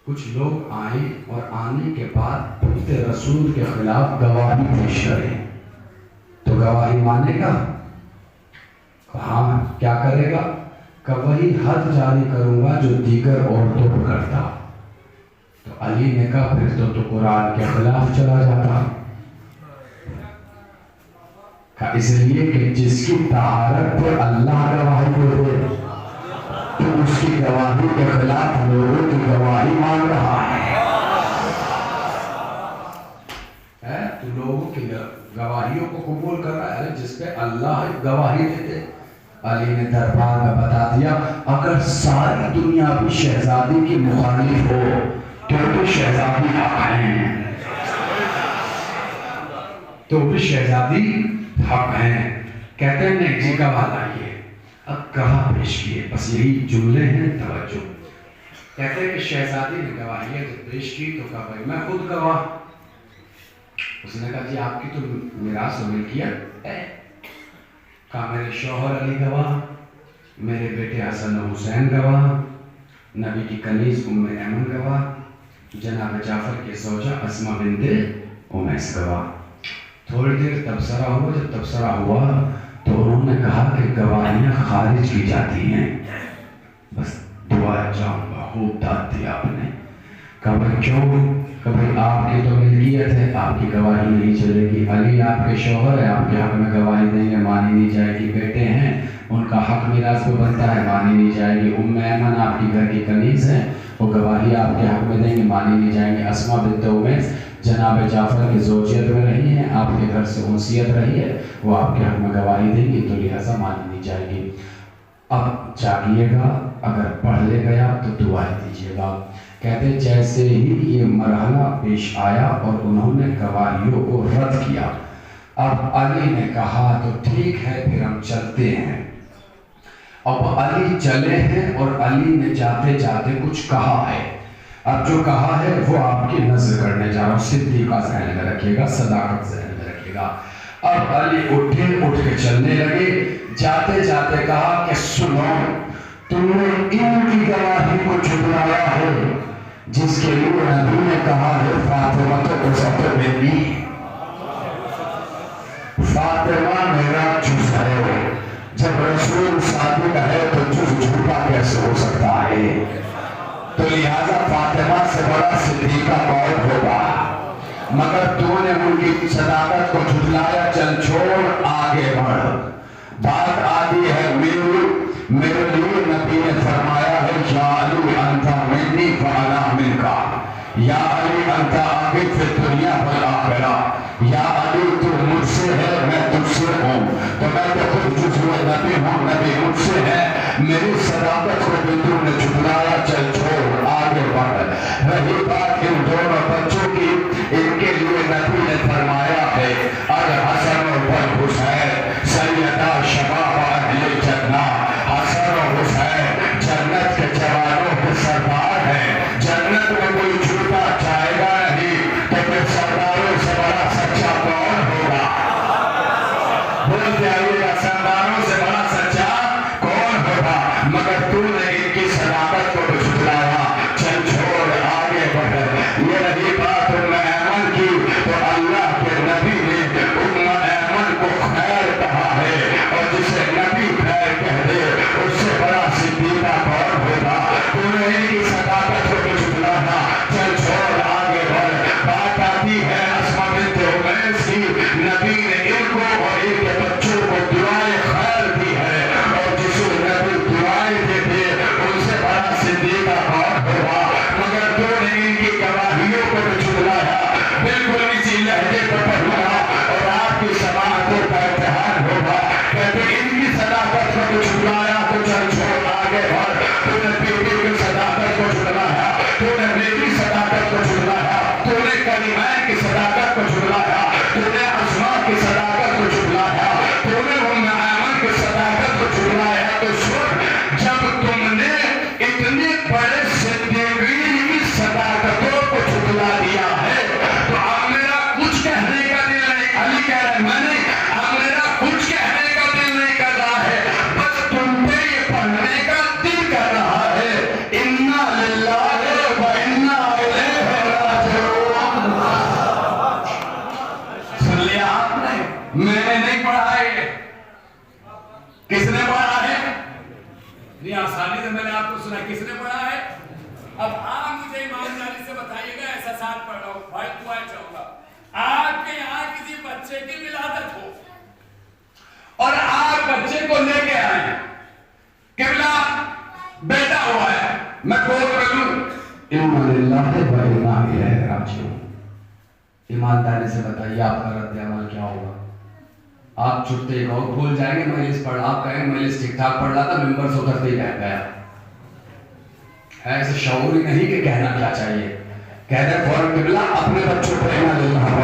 کچھ لوگ آئیں اور آنے کے بعد خود رسول کے خلاف گواہی پیش کریں تو گواہی مانے گا؟ ہاں. کیا کرے گا؟ کہ وہی حد جاری کروں گا جو دیگر عورتوں پر کرتا. تو علی نے کہا پھر تو قرآن کے خلاف چلا جاتا. اس لیے کہ جس کی طہارت پر اللہ گواہی دے دے تو اس کی گواہی کے خلاف لوگوں کی گواہی مانگ رہا ہے. تو لوگوں کی گواہیوں کو قبول کر رہا ہے جس پہ اللہ گواہی دیتے. علی نے دربار میں بتا دیا اگر ساری دنیا بھی شہزادی کی مخالف ہو تو شہزادی حق ہیں، تو بھی شہزادی حق ہیں. کہتے ہیں نیک جی کا والا یہ اب کہاں پیش کیے، بس یہی جملے ہیں توجہ. کہتے ہیں کہ شہزادی نے گواہی جب پیش کی تو کہا بھائی میں خود گواہ. اس نے کہا جی آپ کی تو میراث و ملکیت ہے. کہا میرے شوہر علی گواہ، میرے بیٹے حسن و حسین گواہ، نبی کی کنیز ام ایمن گواہ، جناب جعفر کے زوجہ اسماء بنت امیس گواہ. تھوڑی دیر تبصرہ ہوا. جب تبصرہ ہوا تو انہوں نے کہا کہ گواہیاں خارج کی جاتی ہیں. بس دعا جاؤں گا. خوب داد دی آپ نے. کہا بھائی کیوں؟ کہ بھائی آپ کی تو ملکیت ہے، آپ کی گواہی نہیں چلے گی. علی آپ کے شوہر ہے، آپ کے حق میں گواہی دیں گے مانی نہیں جائے گی. بیٹے ہیں ان کا حق میراث پہ بنتا ہے، مانی نہیں جائے گی. ام ایمن آپ کی گھر کی کنیز ہے، وہ گواہی آپ کے حق میں دیں گے مانی نہیں جائیں گے. اسماء بنت امیس جناب جعفر کی زوجیت میں رہی ہیں، آپ کے گھر سے انسیت رہی ہے، وہ آپ کے حق میں گواہی دیں گی تو لہٰذا مانی نہیں جائے گی. اب جاگیے گا، اگر پڑھ لے گیا تو دعائیں دیجیے گا. کہتے جیسے ہی یہ مرحلہ پیش آیا اور انہوں نے گواہیوں کو رد کیا. اب علی نے کہا تو ٹھیک ہے پھر ہم چلتے ہیں. اب علی چلے ہیں اور علی نے جاتے جاتے کچھ کہا ہے. اب جو کہا ہے وہ آپ کی نظر کرنے جا رہا ہوں. صدیقہ ذہن میں رکھیے گا، صداقت ذہن میں رکھیے گا. اب علی اٹھ کے چلنے لگے. جاتے جاتے کہا کہ سنو، تم نے ان کی گواہی کو جھٹلایا ہے جس کے لیے نبی نے کہا ہے فاطمہ تو عصمت منی، فاطمہ میرا جز ہے. جب رسول صادق ہے تو جز جھوٹا کیسے ہو سکتا ہے؟ تو لہذا فاطمہ سے بڑا صدیقہ کون ہوگا؟ مگر تو نے ان کی صداقت کو جھٹلایا. چل چھوڑ، آگے بڑھ. بات آتی ہے میرے لیے نبی نے فرمایا ہے یا علی انت منی فانا منکا، یا علی انت آگے فی الدنیا والآخرہ، یا علی تو مجھ سے ہے میں تجھ سے ہوں. تو میں تو خود جزو نبی ہوں، نبی مجھ سے ہے. میری صداقت کو بھی تم نے جھٹلایا. چل چھوڑ، آگے بڑھ. رہی بات ان دونوں بچوں کی، ان کے لیے نبی نے فرمایا ہے الحسن والحسین سیدا شباب اہل جنہ. حسن و حسین جنت کے جوانوں کے سردار ہیں. جنت میں کوئی جھوٹا جائے گا نہیں. تو پھر سرداروں سے بڑا سچا کون ہوگا؟ بولتے آئیے گا، سرداروں سے بڑا سچا کون ہوگا؟ مگر تو نے ان کی صداقت کو جھٹلایا. چل چھوڑ، آگے بڑھ. یہ رہی بات ام ایمن کی تو اللہ کے نبی نے ام ایمن کو خیر کہا ہے، اور جسے نبی خیر کہہ دے اس سے بڑا صدیقہ کون ہوگا؟ تو نے ان کی صداقت کو جھٹلایا. چل چھوڑ، آگے بڑھ. بات آتی ہے اسماء بنت امیس کی. نبی نے ان کو اور ان کے بچوں کو دعائیں خیر دی ہے، اور جسے نبی دعائیں دیتے ان سے بڑا صدیقہ کون ہوگا؟ مگر تو نے ان کی گواہیوں کو جھٹلایا. بالکل اسی لہجے پر پڑھوں اور آپ کی سماعتوں کا امتحان ہوگا. کہتے ان کی صداقت کو جھٹلایا تو چل چھوڑ، آگے بڑھ. تو نے بیٹی کی صداقت کو جھٹلایا، تو نے میری صداقت کو جھٹلایا، تو نے کریمین کی صداقت کو جھٹلایا، تو نے اسماء کی صداقت آپ نے؟ میں نے نہیں پڑھا ہے. کس نے پڑھا ہے؟ نہیں آسانی سے میں نے آپ کو سنا. کس نے پڑھا ہے؟ اب آپ مجھے ایمانداری سے بتائیے گا, ایسا ساتھ پڑھ رہا ہوں, بھائی دعائیں چاہوں گا, آپ کے یہاں کسی بچے کی ولادت ہو اور آپ بچے کو لے کے آئے, قبلہ بیٹا ہوا ہے, میں گود کر لوں, انا للہ و انا الیہ راجعون. ایمانداری سے بتائیے آپ کا رد عمل کیا ہوگا؟ آپ چھٹتے ہی اور بھول جائیں گے مجلس پڑھ, آپ کہیں مجلس ٹھیک ٹھاک پڑھ رہا تھا, ممبر سے اترتے ہی کہہ گیا. ایسے شعور ہی نہیں کہ کہنا کیا چاہیے, کہہ دے فوراً قبلہ اپنے بچوں کو انا للہ و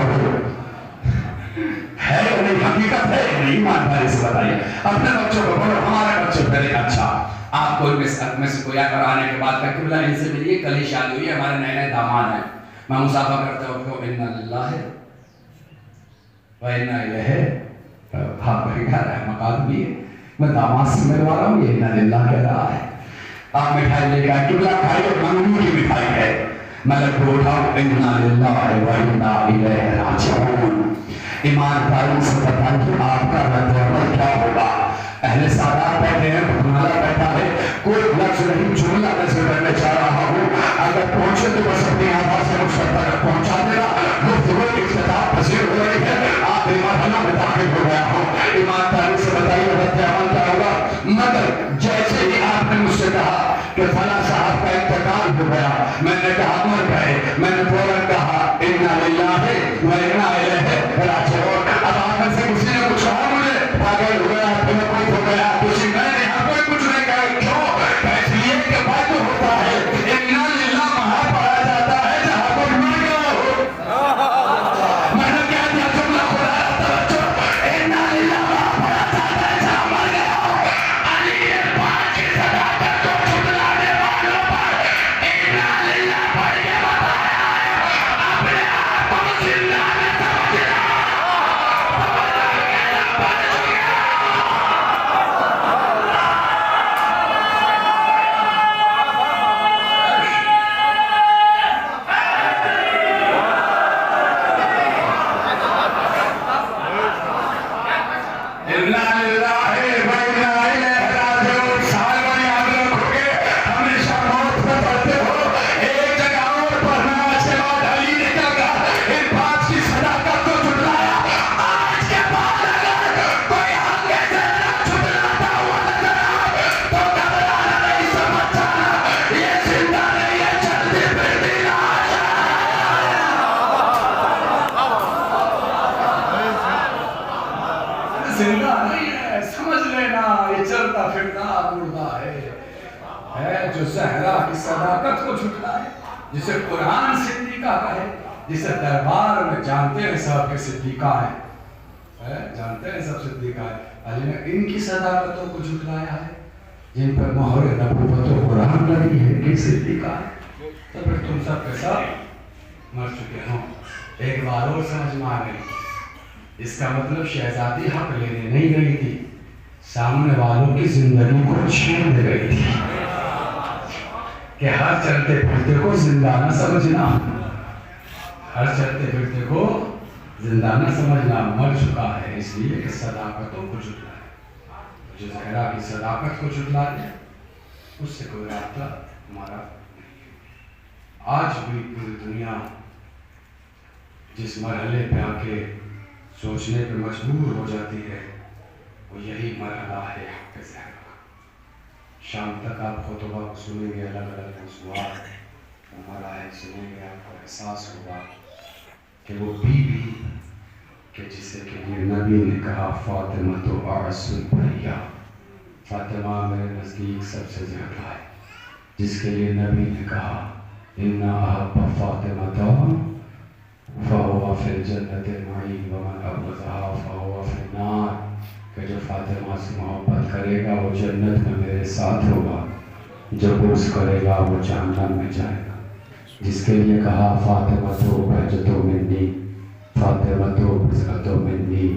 ہے یا نہیں, حقیقت ہے یا نہیں, ایمانداری سے بتائیے. اپنے بچوں کو بولو ہمارے بچے پہلے. اچھا آپ کو میں سے کوئی آکر آنے کے بعد کہ قبلہ ان سے ملیے, کل ہی شادی ہوئی ہے, ہمارے نئے نئے دامان ہیں, میں مصافحہ کرتے وقت کو انا للہ و انا الیہ, آپ کا گھر ہے, مقام بھی ہے, میں داماد سے ملوا رہا ہوں, یہ انا للہ کہہ رہا ہے. آپ مٹھائی لے گا, قبلہ کھائی اور منگنی کی مٹھائی ہے, ملک کو اٹھاؤ انا للہ و انا الیہ راجعون. ایمانداری سے بتائیے آپ کا رد عمل کیا ہوگا؟ اہل سادات بیٹھے ہیں, حکمران بیٹھا ہے, کوئی لفظ نہیں, جملہ نظر کرنے چاہ رہا ہوں, اگر پہنچے تو بس اپنی آواز سے مقصد تک پہنچا دینا. گفتگو کی اختتام پذیر ہو رہی ہے, آخری مرحلہ میں داخل ہو گیا ہوں. ایمانداری سے بتائیے رد عمل کیا ہوگا؟ مگر جیسے ہی آپ نے مجھ سے کہا کہ فلاں صاحب کا انتقال ہو گیا, میں نے کہا مر گئے, میں نے فوراً کہا انا للہ و انا الیہ راجعون. اب آپ میں سے کسی نے کچھ کہا مجھے پاگل ہو گیا, تمہیں کوئی ہو گیا, کسی میں نے یہاں کوئی کچھ نہیں کہا. کیوں؟ اس لیے کہ بات ہوتا ہے انا للہ وہاں پڑھا جاتا ہے جہاں کوئی مر گیا ہو. میں نے کیا دیا جملہ کھلایا توجہ, انا للہ وہاں پڑھا جاتا ہے جہاں مر گیا ہو. علی پاک کی صداقت کو جھٹلانے والوں پر انا للہ پڑھ کے بتایا ہے, اپنے آپ کو زندہ میں سمجھ رہا. زندہ نہیں ہے, سمجھ لینا یہ چلتا پھرتا مردہ ہے جو زہرا کی صداقت کو جھٹلائے, جسے قرآن صدیقہ کہے, جسے دربار میں جانتے ہیں سب کے صدیقہ ہیں, جانتے ہیں سب صدیقہ ہیں. علی نے ان کی صداقتوں کو جھٹلایا ہے جن پر مہر نبوت و قرآن لگی ہے, یہ صدیقہ ہے. تو پھر تم سب کے سب مر چکے ہوں. ایک بار اور سمجھ میں آ گئی, اس کا مطلب شہزادی حق لینے نہیں گئی تھی, سامنے والوں کی زندگی کو چھین دے گئی تھی. کہ ہر چلتے پھرتے کو زندہ نہ سمجھنا, ہر چلتے پھرتے کو زندہ نہ سمجھنا, مر چکا ہے. اس لیے کہ صداقتوں کو جھٹلائے, جو زہرا کی صداقت کو جھٹلائے اس سے کوئی رابطہ ہمارا. آج بھی پوری دنیا جس مرحلے پہ آ کے سوچنے پہ مجبور ہو جاتی ہے وہ یہی مرحلہ ہے حق زہرا. شام تک آپ خطبہ کو سنیں گے, الگ الگ موضوعات ہمارا ہے سنیں گے, آپ کو احساس ہوگا کہ وہ بیوی کہ جسے کہ یہ نبی نے کہا فاطمہ تو اعز البریہ, فاطمہ میرے نزدیک سب سے زیادہ ہے, جس کے لیے نبی نے کہا اِنَّ أَحَبَّ فَاطِمَةَ فَهُوَ فِي الْجَنَّةِ مَعِي وَمَنْ أَبْغَضَهَا فَهُوَ فِي النَّارِ, کہ جو فاطمہ سے محبت کرے گا وہ جنت میں میرے ساتھ ہوگا, جو بغض کرے گا وہ جہنم میں جائے گا. جس کے لیے کہا فاطمہ تو بہجتو منی, فاطمہ تو بزغتو منی,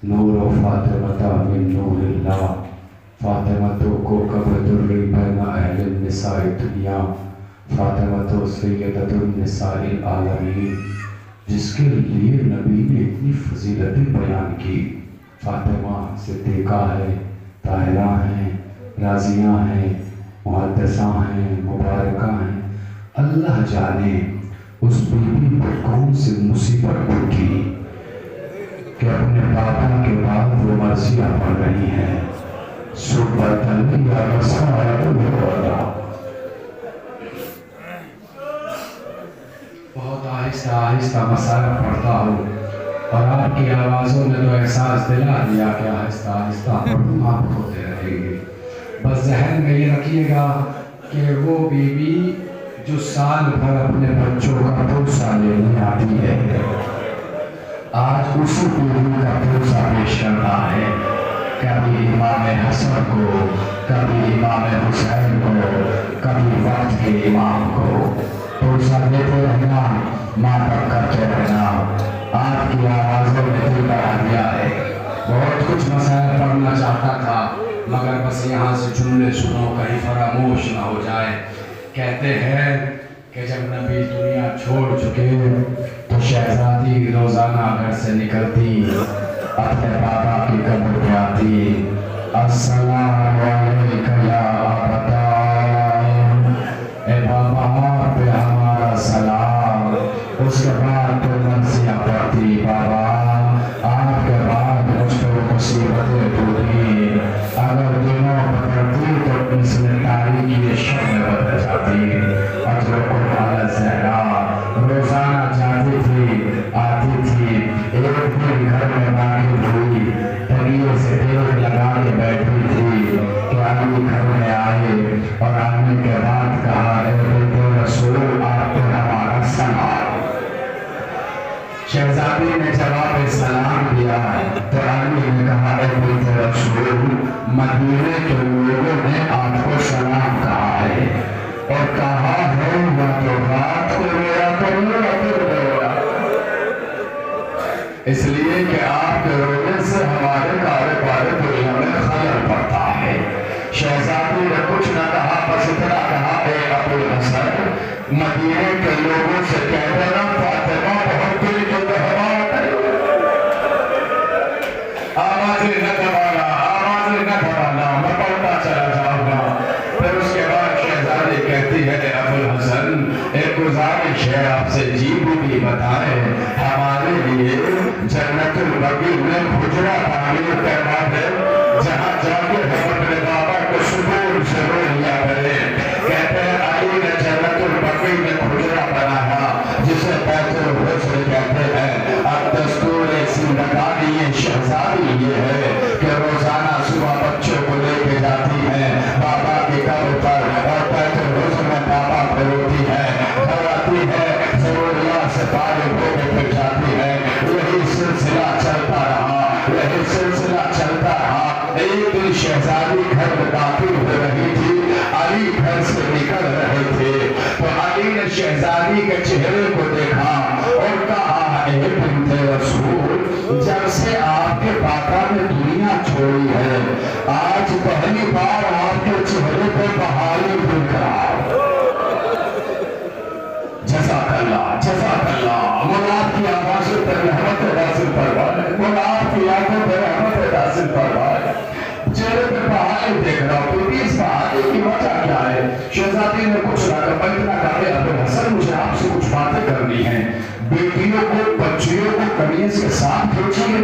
نور فاطمہ من نور اللہ, فاطمہ تو کوکب دری بین اہل النساء دنیا, فاطمہ تو سیدۃ النساء العالمین, جس کے لیے نبی نے اتنی فضیلتیں بیان کی. فاطمہ صدیقہ ہے، طاہرہ ہیں، راضیہ ہیں، محدثہ ہیں، مبارکہ ہیں. اللہ جانے اس بیوی پر کون سی مصیبت اٹھی کہ اپنے پاپا کے بعد وہ مرثیہ پڑھ رہی ہیں. سبحان یا بہت آہستہ آہستہ مسائل پڑھتا ہوں اور آپ کی آوازوں نے تو احساس دلا دیا کہ آہستہ آہستہ پڑھوں آپ ہوتے رہیں گے. بس ذہن میں یہ رکھیے گا کہ وہ بیوی جو سال بھر اپنے بچوں کا پرسہ لینے آتی ہے، آج اسی بیوی کا پرسہ پیش کر رہا ہے. کبھی امام حسن کو، کبھی امام حسین کو، کبھی وقت کے امام کو پرسہ دیتے رہنا، ماتم کرتے رہنا. آپ کی آوازوں میں دل بڑھا دیا ہے. بہت کچھ مسائل پڑھنا چاہتا تھا مگر بس یہاں سے جملے سنو کہیں فراموش نہ ہو جائے. کہتے ہیں کہ جب نبی دنیا چھوڑ چکے تو شہزادی روزانہ گھر سے نکلتی، اپنے بابا کی قبر پہ آتی. السلام علیکم یا ابتا، اے بابا آپ پہ ہمارا سلام. اس کے بعد تو مرثیہ پڑھتی، بابا آپ کے بعد مجھ پہ مصیبتیں ٹوٹی. اگر دنوں بدلتی تو اس میں تاریخی شب میں بدل جاتی. اترکم علی الزہرا روزانہ جاتی تھی، آتی تھی. ایک دن گھر میں داخل ہوئی، طریقے سے دیکھ لگا کے بیٹھی تھی کہ علی گھر میں آئے اور آنے کے بعد کہا اے بیٹے رسول آپ کو ہمارا سلام. شہزادی نے جواب سلام دیا تو علی نے کہا اے بیٹے رسول مدینے کے لوگوں نے آپ کو سلام کہا ہے اور کہا ہے یا تو رات کو رویا کرو یا پھر رویا، اس لیے کہ آپ کے رونے سے ہمارے کاروبار دنیا میں خلل پڑتا ہے. شہزادی نے کچھ نہ کہا، بس اتنا کہا اے ابو الحسن مدینے کے لوگوں سے کہہ دینا فاطمہ بہت دل کی مہمان ہے. آوازیں نہ دبانا، آوازیں نہ دبانا، میں پڑھتا چلا جاؤں گا. پھر اس کے بعد شہزادی کہتی ہے اے ابو الحسن ایک گزارش ہے آپ سے، جی بھی بتائیں ہمارے لیے جنت البقیع میں حجرہ تعمیر کروا دے جہاں جا کے ہم اپنے بابا کو سکون سے رو لیا کرے. کہتے ہیں علی نے جنت البقیع میں حجرہ بنایا جسے بیت الحسن کہتے ہیں. اب دستور زندگانی شہزادی یہ ہے کہ روزانہ صبح بچوں کو لے کے جاتی ہے بابا کی قبر پر اور بیت الحسن میں بابا کو روتی ہے، گھر آتی ہے ضروریات سے فارغ ہو کے پھر جاتی ہے. یہی سلسلہ چلتا رہا، یہی سلسلہ چلتا رہا. ایک دن شہزادی گھر میں داخل ہو رہی تھی، علی گھر سے نکل رہے تھے تو علی نے شہزادی کے چہرے کو دیکھا اور کہا اے بنت رسول جب سے آپ کے پاپا نے دنیا چھوڑی ہے آج پہلی بار آپ کے چہرے پہ بہاری دکھ رہا. جزاک اللہ، جزاک اللہ. مولا آپ کی آوازوں پر رحمت نازل فرمائے، مولا آپ کی آنکھوں پر رحمت نازل فرمائے. چہرے پہ بہاری دیکھ رہا ہوں کیونکہ اس بہاری کی وجہ کیا ہے؟ شہزادی نے کچھ نہ کہا، اتنا کہا کہ ابو الحسن مجھے آپ سے کچھ باتیں کرنی ہیں. بیٹیوں کو بچیوں کو قمیض کے ساتھ کھینچیے،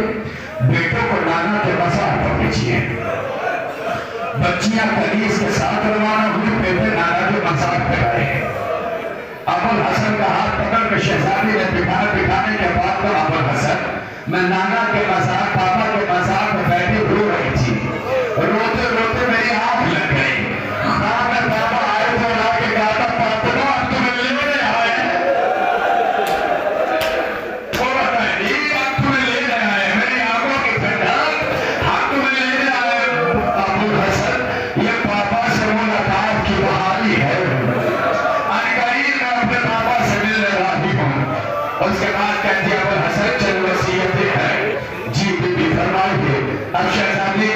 بیٹوں کو نانا کے مزار پر کھینچیے. بچیاں قمیض کے ساتھ روانہ ہوئی، بیٹے نانا کے مزار پہ گئے. ابو الحسن کا ہاتھ پکڑ کے شہزادی نے بٹھانے کے بعد تو ابو الحسن میں نانا کے مزار پاپا کے مزار پہ بیٹھی رو رہی تھی. روتے روتے میری آنکھ لگ گئی. میں بابا آئے تو لا کے کہا تھا فاطمہ اب تمہیں لینے آئے ہیں. وہ بتائیے اب تمہیں لینے آئے ہیں، میری آنکھوں کی ٹھنڈک اب تمہیں لینے آئے ہیں. ابو الحسن یہ پاپا سے ملاقات کی بہاری ہے، اس کے بعد کہتی ہے ابو الحسن چند وصیتیں ہیں. جی بی بی فرمائیے. اب شہزادی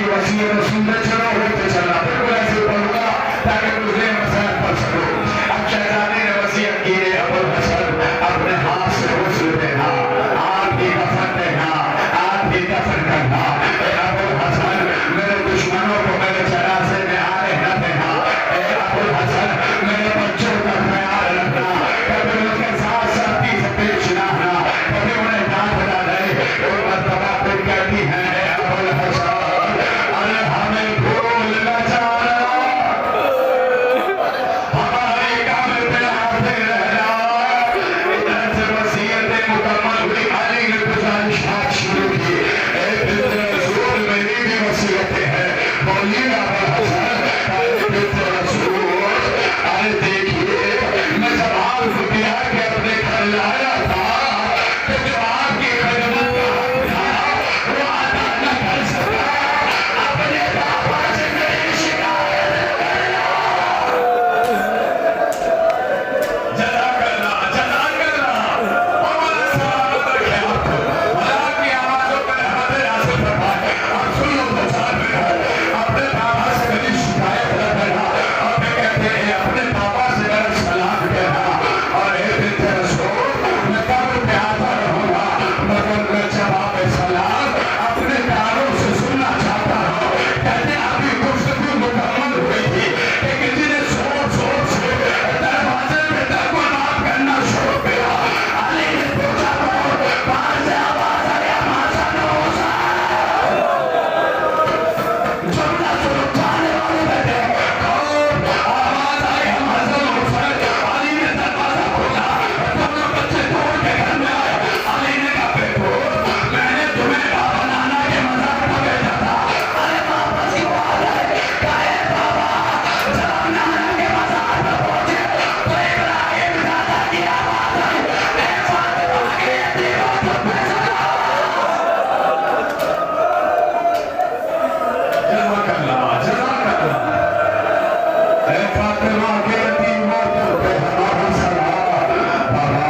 فاطمہ کے یتیموں پہ ہمارا سلام بابا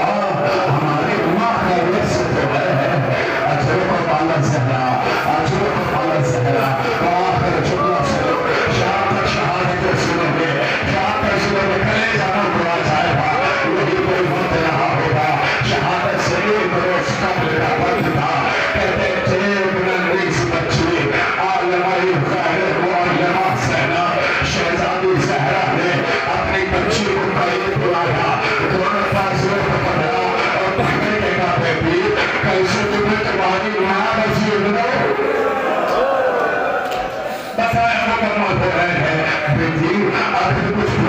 ہماری ماں کا رزق جو ہے اجر کو پالا زہرا اجر کو پالا زہرا آخر جملہ سنو شام تک شہادت سنو گے شام تک سنو گے کلے جانا بڑا جائے گا وہی کوئی وقت رہا ہوگا شہادت سے ایک روز قبل کا وقت تھا کہتے تھے بلندیز بچی عالمائی خیر معلمہ سہنا شہزادی زہرا نے اپنی بچی کو قریب بلایا دونوں پاسوں کو پکڑا اور پکڑے کے کہتے بھی کیسے تمہیں تمہاری ماں نصیب نہ بتایا مکمل ہو رہے ہیں بیٹی اگر کچھ